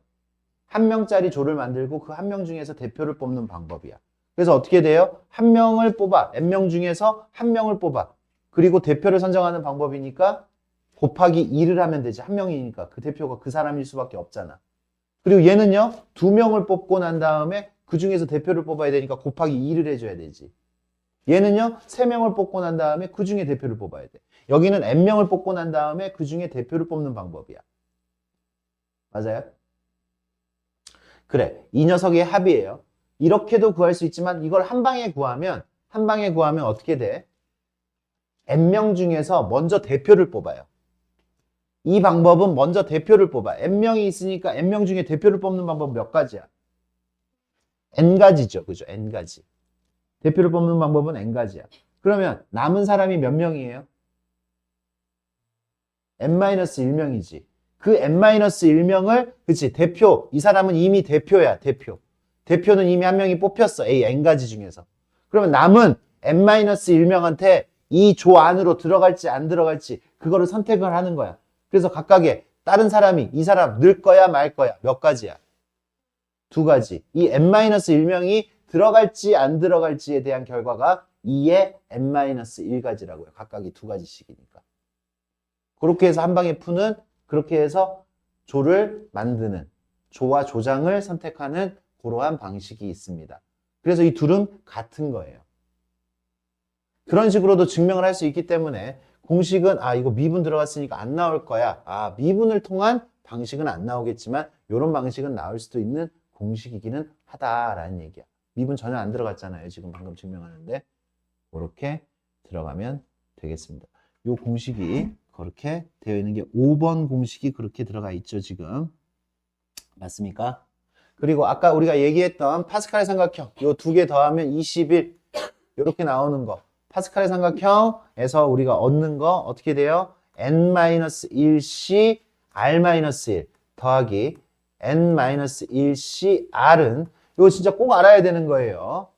한 명짜리 조를 만들고 그 한 명 중에서 대표를 뽑는 방법이야. 그래서 어떻게 돼요? 한 명을 뽑아. n명 중에서 한 명을 뽑아. 그리고 대표를 선정하는 방법이니까 곱하기 2를 하면 되지. 한 명이니까. 그 대표가 그 사람일 수밖에 없잖아. 그리고 얘는요, 두 명을 뽑고 난 다음에 그 중에서 대표를 뽑아야 되니까 곱하기 2를 해줘야 되지. 얘는요, 3명을 뽑고 난 다음에 그 중에 대표를 뽑아야 돼. 여기는 n명을 뽑고 난 다음에 그 중에 대표를 뽑는 방법이야. 맞아요? 그래, 이 녀석의 합이에요. 이렇게도 구할 수 있지만 이걸 한 방에 구하면 어떻게 돼? n명 중에서 먼저 대표를 뽑아요. 이 방법은 먼저 대표를 뽑아. n명이 있으니까 n명 중에 대표를 뽑는 방법 몇 가지야? n가지죠. 그죠? n가지. 대표를 뽑는 방법은 n가지야. 그러면 남은 사람이 몇 명이에요? n-1명이지. 그 n-1명을, 그치, 대표, 이 사람은 이미 대표야, 대표. 대표는 이미 한 명이 뽑혔어, A, n가지 중에서. 그러면 남은 n-1명한테 이 조 안으로 들어갈지 안 들어갈지, 그거를 선택을 하는 거야. 그래서 각각의 다른 사람이, 이 사람 늘 거야, 말 거야, 몇 가지야? 2가지. 이 n-1명이 들어갈지 안 들어갈지에 대한 결과가 2의 n-1가지라고요. 각각이 2가지씩이니까. 그렇게 해서 한 방에 푸는, 그렇게 해서 조를 만드는, 조와 조장을 선택하는 그러한 방식이 있습니다. 그래서 이 둘은 같은 거예요. 그런 식으로도 증명을 할 수 있기 때문에 공식은 이거 미분 들어갔으니까 안 나올 거야. 미분을 통한 방식은 안 나오겠지만 이런 방식은 나올 수도 있는 공식이기는 하다라는 얘기야. 미분 전혀 안 들어갔잖아요. 지금 방금 증명하는데 그렇게 들어가면 되겠습니다. 이 공식이 그렇게 되어 있는 게 5번 공식이 그렇게 들어가 있죠, 지금. 맞습니까? 그리고 아까 우리가 얘기했던 파스칼의 삼각형, 요 두 개 더하면 21, 이렇게 나오는 거. 파스칼의 삼각형에서 우리가 얻는 거 어떻게 돼요? n-1c r-1 더하기 n-1c r은 이거 진짜 꼭 알아야 되는 거예요.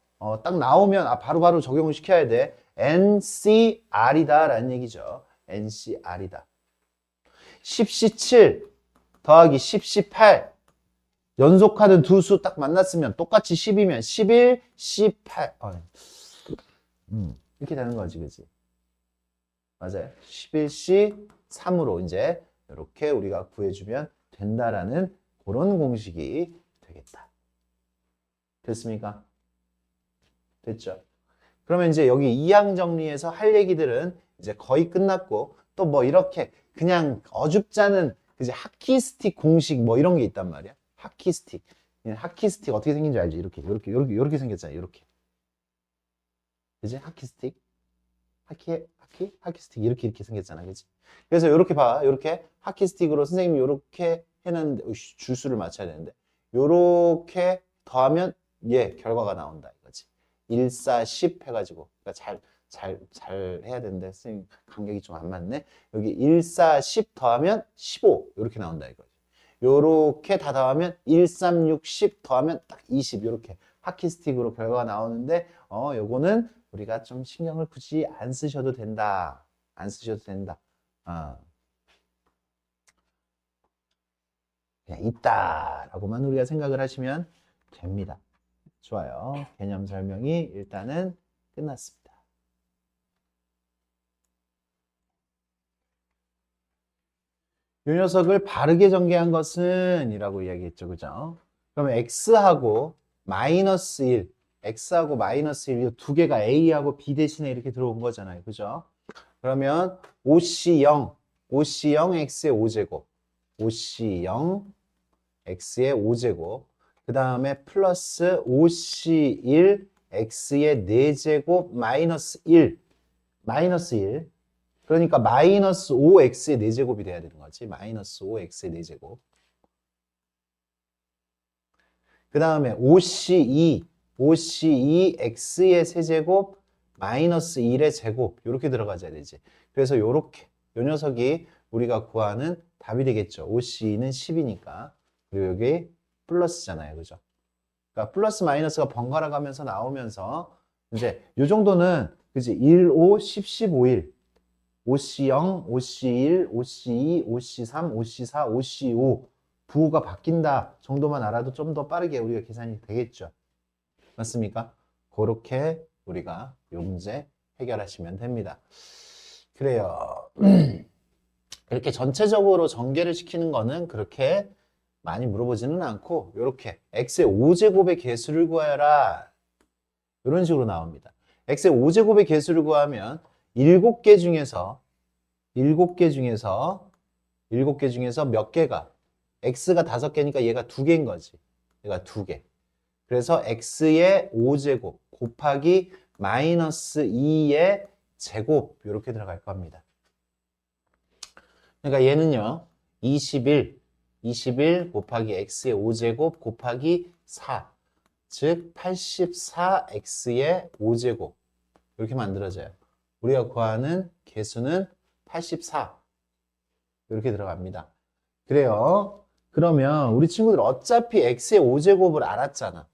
딱 나오면 바로바로 적용을 시켜야 돼. ncr이다 라는 얘기죠. ncr이다. 10c7 더하기 10c8 연속하는 두 수 딱 만났으면 똑같이 10이면 11, c8 이렇게 되는 거지, 그치? 맞아요. 11c 3으로 이제 이렇게 우리가 구해주면 된다라는 그런 공식이 되겠다. 됐습니까? 됐죠? 그러면 이제 여기 이항 정리에서 할 얘기들은 이제 거의 끝났고 또 뭐 이렇게 그냥 어줍잖은 그지 하키스틱 공식 뭐 이런 게 있단 말이야. 하키스틱. 하키스틱 어떻게 생긴지 알지? 이렇게 생겼잖아. 이렇게. 그지? 하키스틱. 하키스틱 이렇게 생겼잖아. 그지? 그래서 이렇게 봐. 이렇게 하키스틱으로 선생님이 이렇게 해놨는데 줄수를 맞춰야 되는데 이렇게 더하면 결과가 나온다 이거지. 1, 4, 10 해가지고 그러니까 잘 해야 되는데 선생님 간격이 좀 안 맞네. 여기 1, 4, 10 더하면 15 이렇게 나온다 이거지. 요렇게 다 더하면 1, 3, 6, 10 더하면 딱 20 이렇게 하키스틱으로 결과가 나오는데 요거는 우리가 좀 신경을 굳이 안 쓰셔도 된다. 안 쓰셔도 된다. 그냥 있다라고만 우리가 생각을 하시면 됩니다. 좋아요. 개념 설명이 일단은 끝났습니다. 이 녀석을 바르게 전개한 것은 이라고 이야기했죠. 그죠? 그러면 x하고 마이너스 1, x하고 마이너스 1, 이 두 개가 a하고 b 대신에 이렇게 들어온 거잖아요. 그죠? 그러면 OC0, OC0 x의 5제곱, OC0 x의 5제곱, 그 다음에 플러스 OC1 x의 4제곱 마이너스 1, 마이너스 1. 그러니까 마이너스 5x의 4제곱이 돼야 되는 거지. 마이너스 5x의 4제곱. 그 다음에 5c2x의 세제곱 마이너스 1의 제곱 이렇게 들어가줘야 되지. 그래서 요렇게 요 녀석이 우리가 구하는 답이 되겠죠. 5c는 10이니까. 그리고 여기 플러스잖아요. 그죠? 그러니까 플러스 마이너스가 번갈아 가면서 나오면서 이제 요 정도는 그지? 1, 5, 10, 15, 1. 5C0, 5C1, 5C2, 5C3, 5C4, 5C5 부호가 바뀐다 정도만 알아도 좀 더 빠르게 우리가 계산이 되겠죠. 맞습니까? 그렇게 우리가 요 문제 해결하시면 됩니다. 그래요. 이렇게 전체적으로 전개를 시키는 거는 그렇게 많이 물어보지는 않고 이렇게 x의 5제곱의 개수를 구하여라 이런 식으로 나옵니다. x의 5제곱의 개수를 구하면 7개 중에서 몇 개가 x가 5개니까 얘가 2개인 거지. 얘가 2개. 그래서 x의 5제곱 곱하기 마이너스 2의 제곱 이렇게 들어갈 겁니다. 그러니까 얘는요. 21 곱하기 x의 5제곱 곱하기 4 즉 84x의 5제곱 이렇게 만들어져요. 우리가 구하는 개수는 84 이렇게 들어갑니다. 그래요. 그러면 우리 친구들 어차피 x의 5제곱을 알았잖아.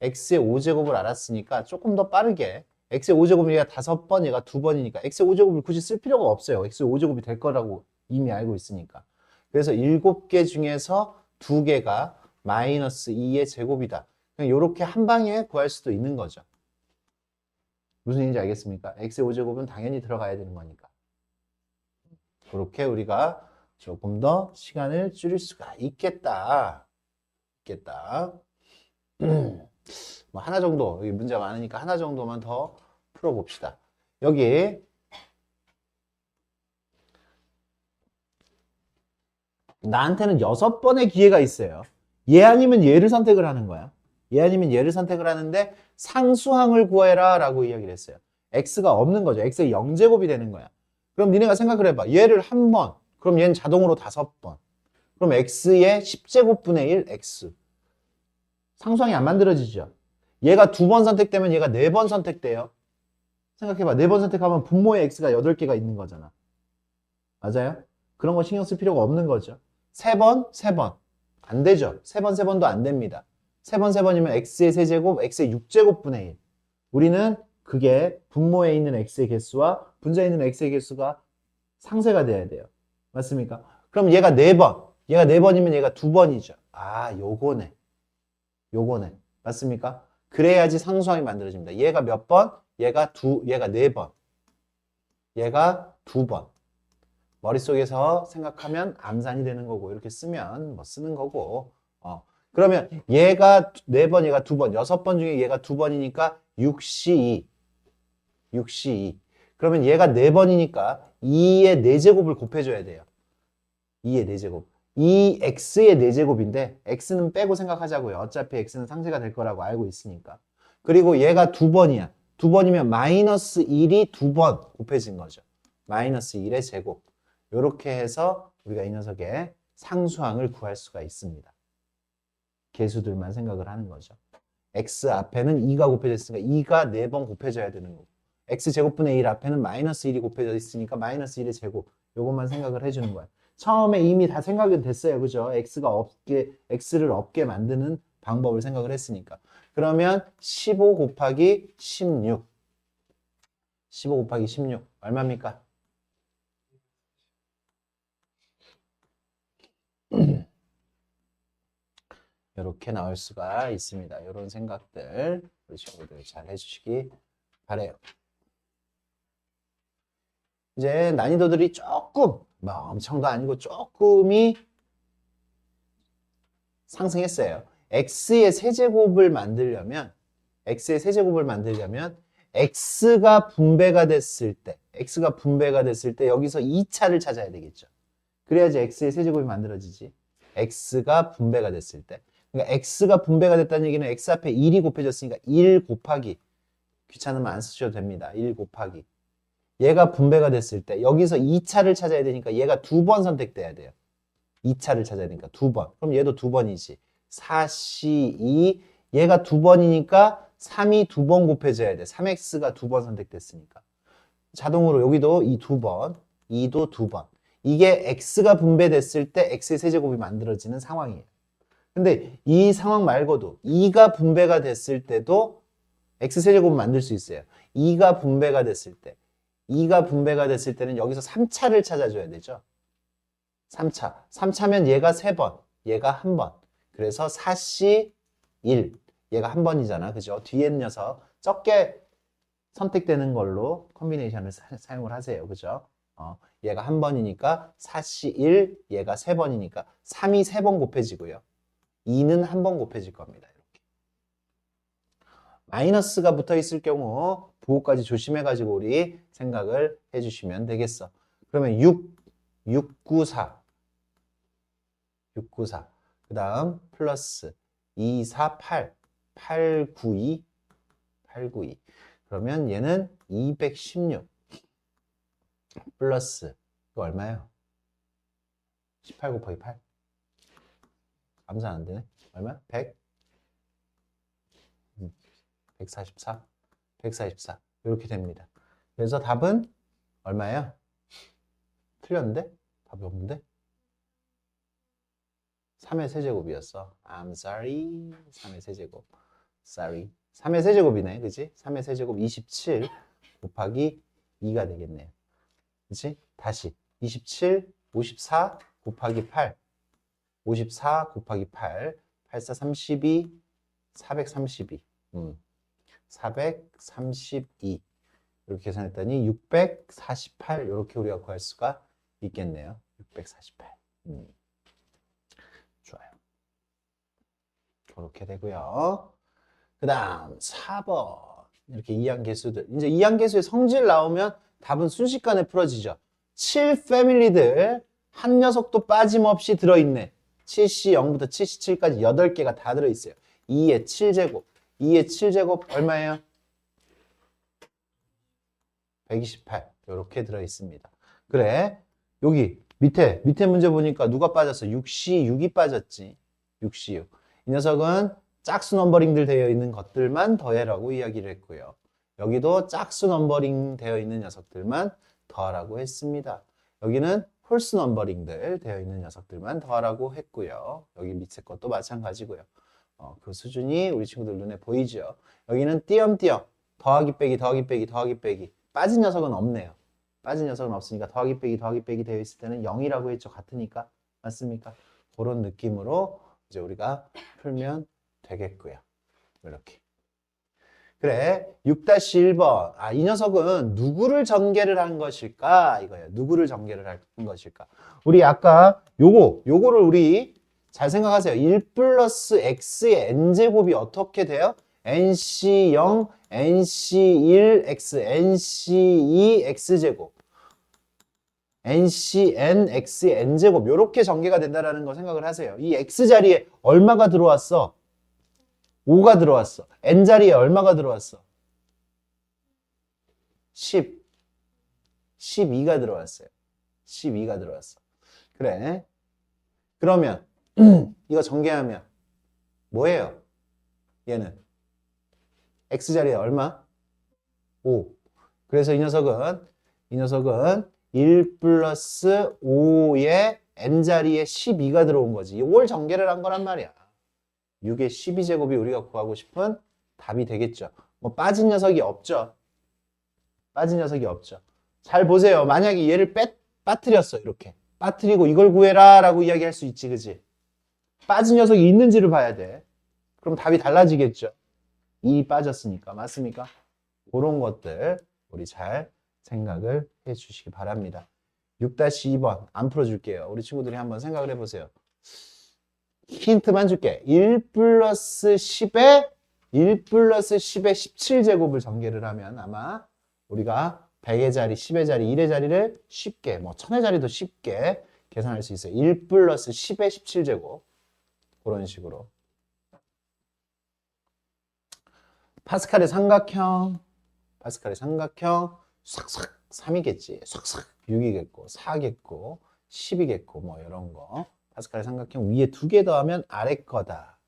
x의 5제곱을 알았으니까 조금 더 빠르게 x의 5제곱은 얘가 5번, 얘가 2번이니까 x의 5제곱을 굳이 쓸 필요가 없어요. x의 5제곱이 될 거라고 이미 알고 있으니까. 그래서 7개 중에서 2개가 마이너스 2의 제곱이다. 그냥 이렇게 한 방에 구할 수도 있는 거죠. 무슨 얘기인지 알겠습니까? x의 5제곱은 당연히 들어가야 되는 거니까. 그렇게 우리가 조금 더 시간을 줄일 수가 있겠다. 뭐 하나 정도, 여기 문제가 많으니까 하나 정도만 더 풀어봅시다. 여기 나한테는 6번의 기회가 있어요. 얘 아니면 얘를 선택을 하는 거야. 얘 아니면 얘를 선택을 하는데 상수항을 구해라 라고 이야기를 했어요. x가 없는 거죠. x의 0제곱이 되는 거야. 그럼 니네가 생각을 해봐. 얘를 한 번, 그럼 얘는 자동으로 5번. 그럼 x의 10제곱분의 1 x. 상수항이 안 만들어지죠. 얘가 2번 선택되면 얘가 4번 선택돼요. 생각해봐. 4번 선택하면 분모의 x가 8개가 있는 거잖아. 맞아요? 그런 거 신경 쓸 필요가 없는 거죠. 3번, 3번. 안 되죠. 3번, 3번도 안 됩니다. 3번, 3번이면 x의 세제곱, x의 6제곱분의 1. 우리는 그게 분모에 있는 x의 개수와 분자에 있는 x의 개수가 상쇄가 돼야 돼요. 맞습니까? 그럼 얘가 4번. 얘가 4번이면 얘가 2번이죠. 아, 요거네. 맞습니까? 그래야지 상수항이 만들어집니다. 얘가 몇 번? 얘가 4번. 얘가 2번. 머릿속에서 생각하면 암산이 되는 거고 이렇게 쓰면 뭐 쓰는 거고 그러면 얘가 4번, 얘가 2번, 6번 중에 얘가 2번이니까 6C2 그러면 얘가 4번이니까 2의 4제곱을 곱해줘야 돼요. 2의 4제곱 이 x의 4제곱인데 x는 빼고 생각하자고요. 어차피 x는 상쇄가 될 거라고 알고 있으니까. 그리고 얘가 2번이야. 2번이면 마이너스 1이 2번 곱해진 거죠. 마이너스 1의 제곱. 이렇게 해서 우리가 이 녀석의 상수항을 구할 수가 있습니다. 개수들만 생각을 하는 거죠. x 앞에는 2가 곱해졌으니까 2가 4번 곱해져야 되는 거고 x제곱분의 1 앞에는 마이너스 1이 곱해져 있으니까 마이너스 1의 제곱 요것만 생각을 해주는 거야. 처음에 이미 다 생각이 됐어요. 그죠? x를 없게 만드는 방법을 생각을 했으니까. 그러면 15 곱하기 16 얼마입니까? 이렇게 나올 수가 있습니다. 이런 생각들 우리 친구들 잘 해주시기 바래요. 이제 난이도들이 조금 뭐 엄청도 아니고 조금이 상승했어요. x의 세제곱을 만들려면 x가 분배가 됐을 때 여기서 2차를 찾아야 되겠죠. 그래야지 x의 세제곱이 만들어지지. x가 분배가 됐을 때. 그러니까 x가 분배가 됐다는 얘기는 x 앞에 1이 곱해졌으니까 1 곱하기 귀찮으면 안 쓰셔도 됩니다. 1 곱하기 얘가 분배가 됐을 때 여기서 2차를 찾아야 되니까 얘가 2번 선택돼야 돼요. 2차를 찾아야 되니까 2번. 그럼 얘도 2번이지. 4C2 얘가 2번이니까 3이 2번 곱해져야 돼. 3x가 2번 선택됐으니까. 자동으로 여기도 이 2번, 2도 2번. 이게 x가 분배됐을 때 x의 세제곱이 만들어지는 상황이에요. 근데 이 상황 말고도 2가 분배가 됐을 때도 x 세제곱을 만들 수 있어요. 2가 분배가 됐을 때. 2가 분배가 됐을 때는 여기서 3차를 찾아줘야 되죠. 3차. 3차면 얘가 3번, 얘가 1번. 그래서 4C 1. 얘가 1번이잖아. 그죠? 뒤에 녀석 적게 선택되는 걸로 컨비네이션을 사용을 하세요. 그죠? 얘가 1번이니까 4C 1, 얘가 3번이니까 3이 3번 곱해지고요. 2는 1번 곱해질 겁니다. 이렇게. 마이너스가 붙어 있을 경우 부호까지 조심해가지고 우리 생각을 해주시면 되겠어. 그러면 694. 그 다음 플러스 248, 892. 그러면 얘는 216 플러스 이거 얼마예요? 18 곱하기 8. 감산 안 되네. 얼마? 144 이렇게 됩니다. 그래서 답은 얼마예요? 틀렸는데? 답이 없는데? 3의 세제곱이었어. I'm sorry. 3의 세제곱. Sorry. 3의 세제곱이네. 그치? 3의 세제곱 27 곱하기 2가 되겠네요. 그치? 다시 27, 54 곱하기 8. 54 곱하기 8. 84, 32, 432. 432. 이렇게 계산했더니 648 이렇게 우리가 구할 수가 있겠네요. 648. 좋아요. 그렇게 되고요. 그 다음 4번 이렇게 이항계수들. 이제 이항계수의 성질 나오면 답은 순식간에 풀어지죠. 7 패밀리들 한 녀석도 빠짐없이 들어있네. 7C 0부터 77까지 8개가 다 들어있어요. 2의 7제곱. 2의 7제곱 얼마예요? 128 이렇게 들어있습니다. 그래 여기 밑에 문제 보니까 누가 빠졌어? 6C6이 빠졌지. 6C6. 이 녀석은 짝수 넘버링들 되어 있는 것들만 더해라고 이야기를 했고요. 여기도 짝수 넘버링 되어 있는 녀석들만 더하라고 했습니다. 여기는 홀수 넘버링들 되어 있는 녀석들만 더하라고 했고요. 여기 밑에 것도 마찬가지고요. 그 수준이 우리 친구들 눈에 보이죠. 여기는 띄엄띄엄 더하기 빼기 더하기 빼기 더하기 빼기 빠진 녀석은 없네요. 빠진 녀석은 없으니까 더하기 빼기 되어 있을 때는 0이라고 했죠. 같으니까. 맞습니까? 그런 느낌으로 이제 우리가 풀면 되겠고요. 이렇게. 그래. 6-1번. 이 녀석은 누구를 전개를 한 것일까? 이거예요. 누구를 전개를 한 것일까? 우리 아까 요거를 우리 잘 생각하세요. 1 플러스 x의 n제곱이 어떻게 돼요? nc0, nc1x, nc2 x제곱. ncn, x의 n제곱 이렇게 전개가 된다는 거 생각을 하세요. 이 x자리에 얼마가 들어왔어? 5가 들어왔어. n자리에 얼마가 들어왔어? 10, 12가 들어왔어요. 12가 들어왔어. 그래. 그러면 이거 전개하면 뭐예요? 얘는 x자리에 얼마? 5. 그래서 이 녀석은 1 플러스 5의 n자리에 12가 들어온 거지. 이걸 전개를 한 거란 말이야. 6의 12제곱이 우리가 구하고 싶은 답이 되겠죠. 뭐 빠진 녀석이 없죠. 빠진 녀석이 없죠. 잘 보세요. 만약에 얘를 빠뜨렸어. 이렇게. 빠뜨리고 이걸 구해라 라고 이야기할 수 있지. 그지? 빠진 녀석이 있는지를 봐야 돼. 그럼 답이 달라지겠죠. 2 빠졌으니까. 맞습니까? 그런 것들 우리 잘 생각을 해 주시기 바랍니다. 6-2번 안 풀어줄게요. 우리 친구들이 한번 생각을 해보세요. 힌트만 줄게. 1 플러스 10에 17제곱을 전개를 하면 아마 우리가 100의 자리, 10의 자리, 1의 자리를 쉽게, 뭐 1000의 자리도 쉽게 계산할 수 있어요. 1 플러스 10의 17제곱. 그런 식으로. 파스칼의 삼각형 싹싹 3이겠지. 싹싹 6이겠고 4겠고 10이겠고 뭐 이런 거. 파스칼 삼각형 위에 2개 더하면 아래 거다.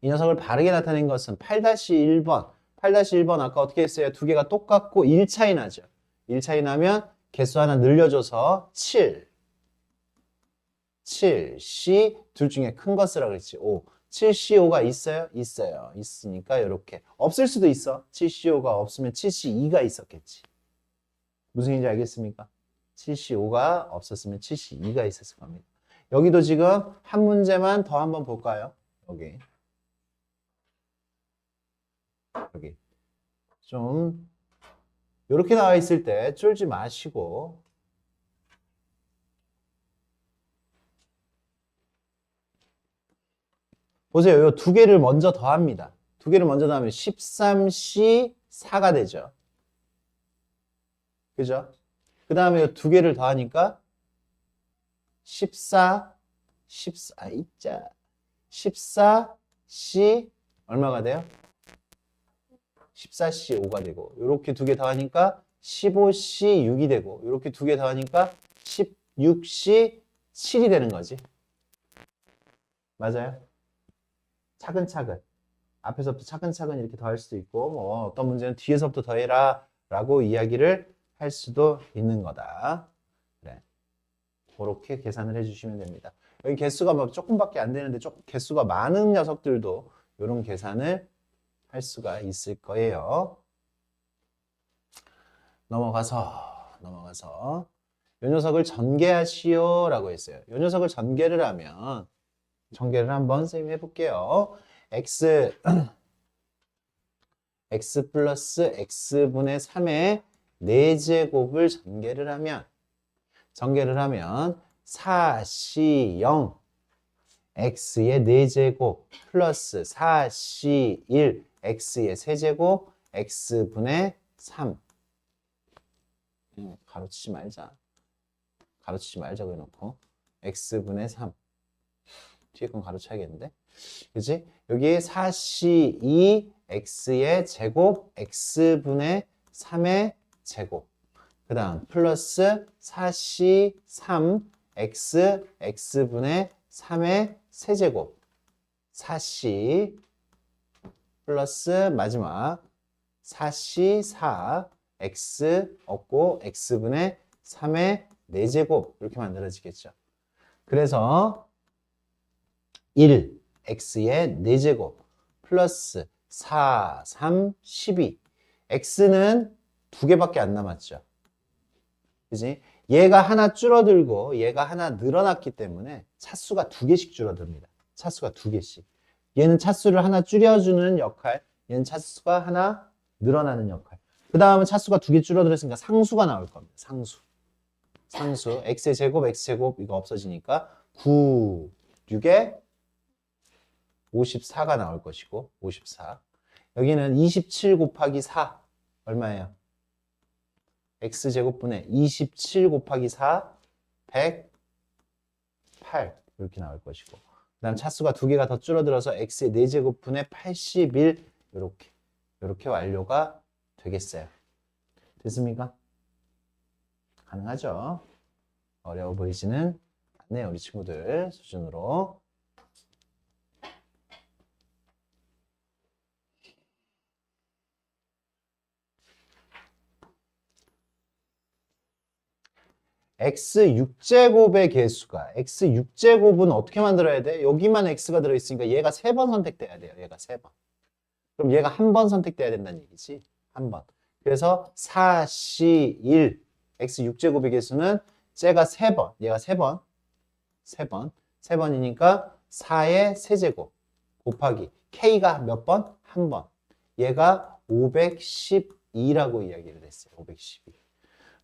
이 녀석을 바르게 나타낸 것은 8-1번. 8-1번 아까 어떻게 했어요? 2개가 똑같고 1 차이 나죠. 1 차이 나면 개수 하나 늘려줘서 7. 7, C 둘 중에 큰 거 쓰라 그랬지. 5. 7CO5가 있어요? 있어요. 있으니까 이렇게. 없을 수도 있어. 7CO5가 없으면 7C2가 있었겠지. 무슨 얘기인지 알겠습니까? 7C5가 없었으면 7C2가 있었을 겁니다. 여기도 지금 한 문제만 더 한번 볼까요? 여기. 여기. 좀 이렇게 나와 있을 때 쫄지 마시고 보세요. 이 2개를 먼저 더합니다. 2개를 먼저 더하면 13C4가 되죠. 그죠? 그 다음에 이 2개를 더하니까 14C 얼마가 돼요? 14C5가 되고 이렇게 2개 더하니까 15C6이 되고 이렇게 2개 더하니까 16C7이 되는 거지. 맞아요? 차근차근. 앞에서부터 차근차근 이렇게 더할 수도 있고 뭐 어떤 문제는 뒤에서부터 더해라 라고 이야기를 할 수도 있는 거다. 그래. 그렇게 계산을 해주시면 됩니다. 여기 개수가 뭐 조금밖에 안 되는데 조금 개수가 많은 녀석들도 이런 계산을 할 수가 있을 거예요. 넘어가서 이 녀석을 전개하시오 라고 했어요. 이 녀석을 전개를 하면 전개를 한번 선생님 해볼게요. x 플러스 x분의 3의 4제곱을 전개를 하면 4C0 x의 4제곱 플러스 4C1 x의 세제곱 x분의 3 가로치지 말자 그래놓고 x분의 3 뒤에 건 가로쳐야겠는데 그치? 여기 4C2 x의 제곱 x분의 3의 제곱 그 다음 플러스 4C3 x분의 3의 세제곱 4C 플러스 마지막 4C4 x 없고 x분의 3의 4제곱 이렇게 만들어지겠죠. 그래서 1 x의 4제곱 플러스 4, 3, 12 x는 2개밖에 안 남았죠. 그지? 얘가 하나 줄어들고 얘가 하나 늘어났기 때문에 차수가 2개씩 줄어듭니다. 차수가 2개씩. 얘는 차수를 하나 줄여주는 역할, 얘는 차수가 하나 늘어나는 역할. 그 다음은 차수가 2개 줄어들었으니까 상수가 나올 겁니다. 상수. x의 제곱, x제곱 이거 없어지니까 9, 6에 54가 나올 것이고 54. 여기는 27 곱하기 4 얼마예요? x제곱분의 27 곱하기 4 108 이렇게 나올 것이고 그 다음 차수가 2개가 더 줄어들어서 x의 4제곱분의 81 이렇게 완료가 되겠어요. 됐습니까? 가능하죠? 어려워 보이지는 않네요. 우리 친구들 수준으로. x6제곱의 개수가 x6제곱은 어떻게 만들어야 돼? 여기만 x가 들어있으니까 얘가 3번 선택돼야 돼요. 얘가 3번. 그럼 얘가 한 번 선택돼야 된다는 얘기지. 한 번. 그래서 4C1 x6제곱의 개수는 쟤가 3번. 얘가 3번. 3번이니까 4의 세제곱 곱하기 k가 몇 번? 한 번. 얘가 512라고 이야기를 했어요. 512.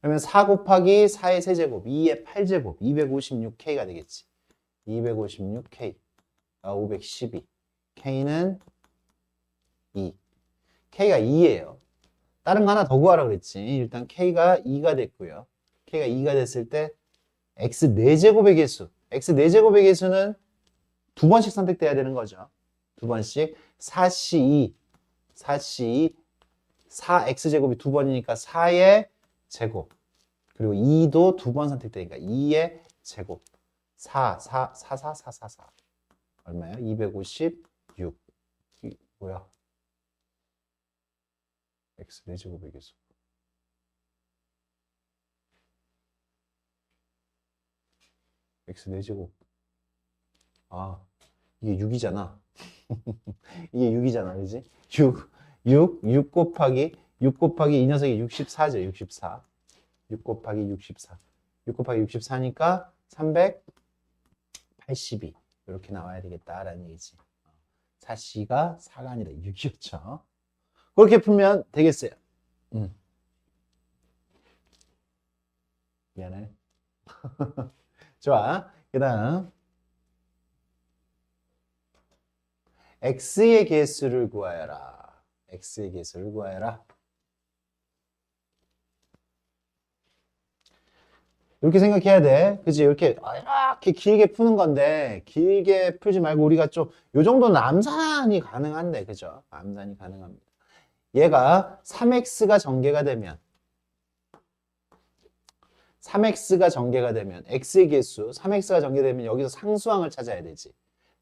그러면 4 곱하기 4의 세제곱, 2의 8제곱, 256K가 되겠지. 256K, 512. K는 2. K가 2예요. 다른 거 하나 더 구하라 그랬지. 일단 K가 2가 됐고요. K가 2가 됐을 때 x 4제곱의 개수. x 4제곱의 개수는 두 번씩 선택돼야 되는 거죠. 두 번씩. 4c2, 4c2, 4x제곱이 두 번이니까 4의 제곱. 그리고 2도 두 번 선택되니까 2의 제곱. 4, 4, 4, 4, 4, 4, 4. 얼마야? 256. 뭐야? x 4제곱의 개수. x 4제곱. 아, 이게 6이잖아. 이게 6이잖아. 그지? 6 곱하기 이 녀석이 64죠. 64. 6 곱하기 64. 6 곱하기 64니까 382. 이렇게 나와야 되겠다라는 얘기지. 4C가 4가 아니라 6이었죠. 그렇게 풀면 되겠어요. 미안해. 좋아. 그 다음 x의 개수를 구하여라. x의 개수를 구하여라. 이렇게 생각해야 돼. 그치? 이렇게 길게 푸는 건데, 길게 풀지 말고 우리가 좀, 요 정도는 암산이 가능한데, 그죠? 암산이 가능합니다. 얘가 3x가 전개가 되면, x의 개수, 3x가 전개되면 여기서 상수항을 찾아야 되지.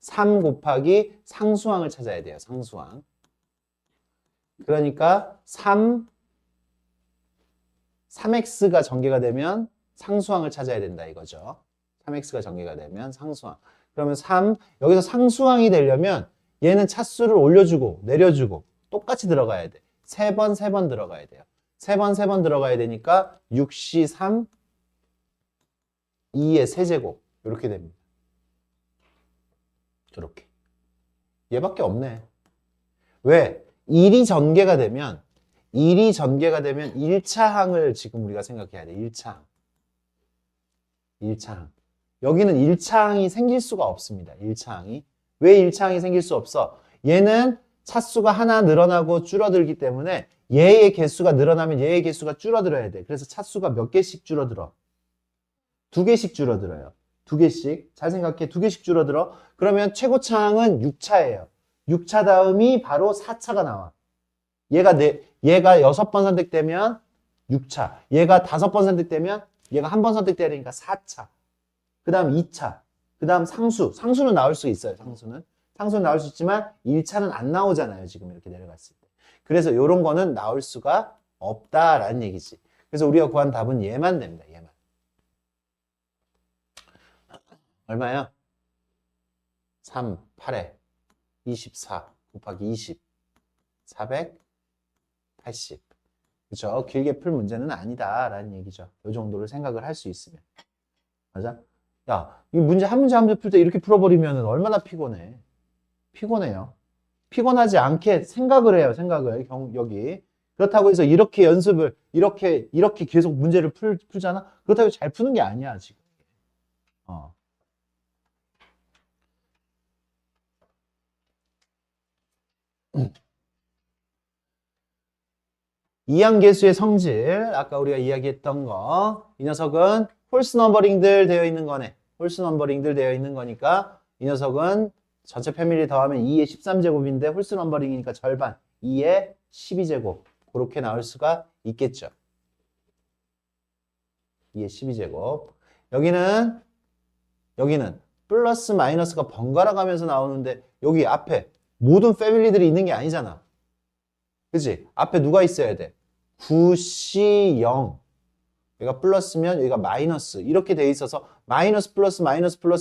3 곱하기 상수항을 찾아야 돼요. 상수항. 그러니까 3x가 전개가 되면 상수항을 찾아야 된다 이거죠. 3x가 전개가 되면 상수항. 그러면 3, 여기서 상수항이 되려면 얘는 차수를 올려주고 내려주고 똑같이 들어가야 돼. 3번 들어가야 돼요. 3번 들어가야 되니까 6C 3, 2의 세제곱 이렇게 됩니다. 이렇게. 얘밖에 없네. 왜? 1이 전개가 되면 1차항을 지금 우리가 생각해야 돼. 1차항. 여기는 1차항이 생길 수가 없습니다. 1차항이. 왜 1차항이 생길 수 없어? 얘는 차수가 하나 늘어나고 줄어들기 때문에 얘의 개수가 늘어나면 얘의 개수가 줄어들어야 돼. 그래서 차수가 몇 개씩 줄어들어? 2개씩 줄어들어요. 2개씩. 잘 생각해. 2개씩 줄어들어. 그러면 최고차항은 6차예요. 6차 다음이 바로 4차가 나와. 얘가 6번 선택되면 6차. 얘가 5번 선택되면 얘가 한 번 선택돼야 되니까 4차. 그 다음 2차. 그 다음 상수. 상수는 나올 수 있어요. 상수는 나올 수 있지만 1차는 안 나오잖아요. 지금 이렇게 내려갔을 때. 그래서 이런 거는 나올 수가 없다라는 얘기지. 그래서 우리가 구한 답은 얘만 됩니다. 얘만. 얼마야? 3, 8에 24 곱하기 20. 480. 그렇죠? 길게 풀 문제는 아니다라는 얘기죠. 이 정도를 생각을 할 수 있으면. 맞아? 야, 이 문제 한 문제 풀 때 이렇게 풀어버리면 얼마나 피곤해. 피곤해요. 피곤하지 않게 생각을 해요. 생각을. 여기. 그렇다고 해서 이렇게 연습을 이렇게 계속 문제를 풀잖아? 그렇다고 잘 푸는 게 아니야, 지금. 2항계수의 성질, 아까 우리가 이야기했던 거, 이 녀석은 홀스 넘버링들 되어 있는 거네. 홀스 넘버링들 되어 있는 거니까 이 녀석은 전체 패밀리 더하면 2의 13제곱인데 홀스 넘버링이니까 절반, 2의 12제곱. 그렇게 나올 수가 있겠죠. 2의 12제곱. 여기는 플러스 마이너스가 번갈아 가면서 나오는데 여기 앞에 모든 패밀리들이 있는 게 아니잖아. 그치? 앞에 누가 있어야 돼? 9C 0. 여기가 플러스면 여기가 마이너스. 이렇게 돼 있어서 마이너스 플러스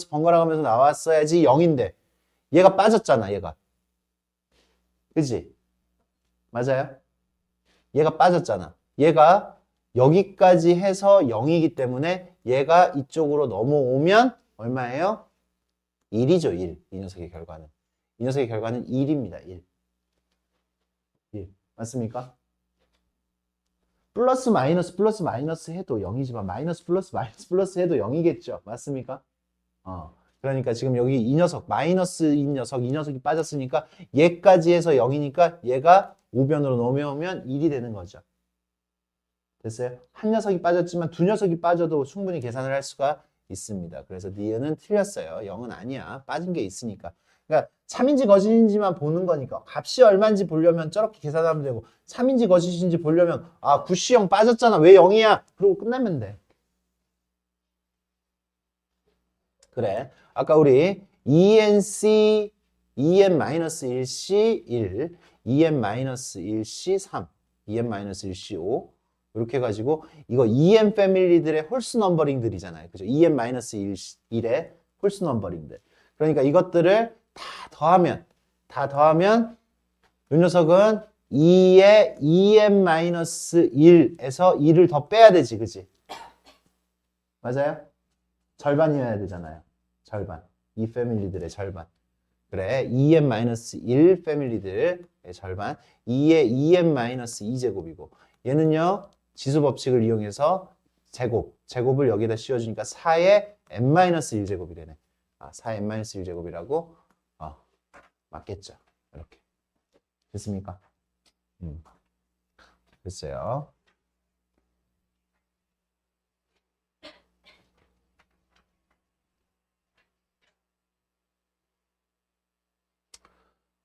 번갈아 가면서 나왔어야지 0인데 얘가 빠졌잖아, 얘가. 그치? 맞아요? 얘가 빠졌잖아. 얘가 여기까지 해서 0이기 때문에 얘가 이쪽으로 넘어오면 얼마예요? 1이죠, 1. 이 녀석의 결과는. 이 녀석의 결과는 1입니다, 1. 1. 맞습니까? 플러스 마이너스 해도 0이지만 마이너스 플러스 해도 0이겠죠. 맞습니까? 그러니까 지금 여기 이 녀석, 마이너스인 녀석, 이 녀석이 빠졌으니까 얘까지 해서 0이니까 얘가 우변으로 넘어오면 1이 되는 거죠. 됐어요? 한 녀석이 빠졌지만 두 녀석이 빠져도 충분히 계산을 할 수가 있습니다. 그래서 니은은 틀렸어요. 0은 아니야. 빠진 게 있으니까. 그러니까 참인지 거짓인지만 보는 거니까 값이 얼마인지 보려면 저렇게 계산하면 되고 참인지 거짓인지 보려면 아 구씨 0 빠졌잖아. 왜 0이야? 그러고 끝나면 돼. 그래. 아까 우리 ENC, EN-1C 1, EN-1C 3, EN-1C 5 이렇게 해가지고 이거 EN 패밀리들의 홀수 넘버링들이잖아요. 그죠? EN-1의 홀수 넘버링들. 그러니까 이것들을 다 더하면 이 녀석은 2의 EN-1에서 2를 더 빼야 되지. 그지? 맞아요? 절반이어야 되잖아요. 절반. 이 패밀리들의 절반. 그래. 2n-1 패밀리들의 절반. 2의 2n-2제곱이고 얘는요. 지수 법칙을 이용해서 제곱을 여기다 씌워주니까 4의 n-1제곱이 되네. 4의 n-1제곱이라고 맞겠죠. 이렇게. 됐습니까? 됐어요.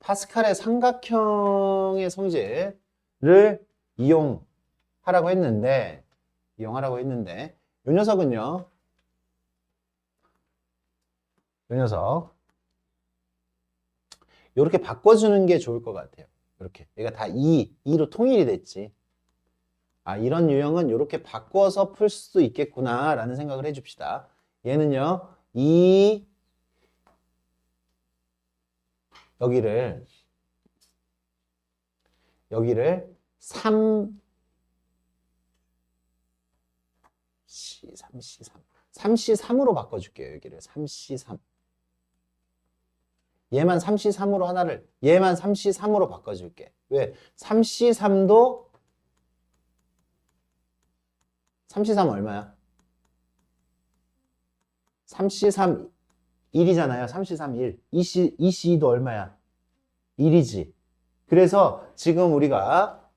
파스칼의 삼각형의 성질을 이용하라고 했는데 이 녀석은요. 이 녀석 이렇게 바꿔주는 게 좋을 것 같아요. 이렇게 얘가 다 2로 통일이 됐지. 이런 유형은 이렇게 바꿔서 풀 수도 있겠구나 라는 생각을 해줍시다. 얘는요. 여기를 3C3으로 바꿔줄게요. 여기를 3C3. 얘만 3C3으로 바꿔줄게. 왜? 3C3도 3C3 얼마야? 3C3 1이잖아요. 3C3 1. 2C2도 얼마야? 1이지. 그래서 지금 우리가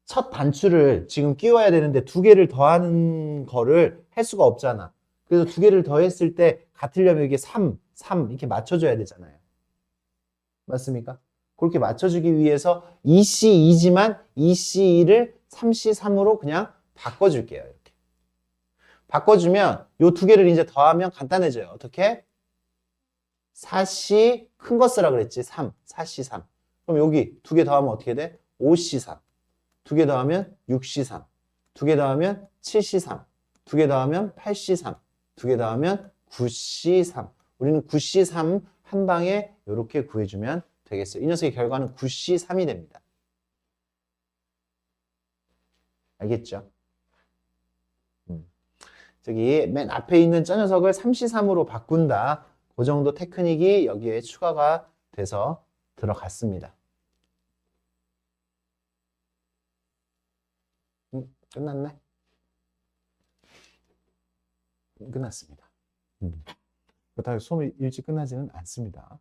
첫 단추를 지금 끼워야 되는데 두 개를 더하는 거를 할 수가 없잖아. 그래서 두 개를 더했을 때 같으려면 이게 3 이렇게 맞춰줘야 되잖아요. 맞습니까? 그렇게 맞춰주기 위해서 2C2지만 2C2를 3C3으로 그냥 바꿔줄게요. 이렇게. 바꿔주면 이 두 개를 이제 더하면 간단해져요. 어떻게? 4C 큰 거 쓰라 그랬지. 4C3. 그럼 여기 두 개 더하면 어떻게 돼? 5C3. 두 개 더하면 6C3. 두 개 더하면 7C3. 두 개 더하면 8C3. 두 개 더하면 9C3. 우리는 9C3 한 방에 이렇게 구해주면 되겠어요. 이 녀석의 결과는 9C3이 됩니다. 알겠죠? 저기 맨 앞에 있는 저 녀석을 3C3으로 바꾼다. 그 정도 테크닉이 여기에 추가가 돼서 들어갔습니다. 끝났네? 끝났습니다. 그렇다고 수업이 일찍 끝나지는 않습니다.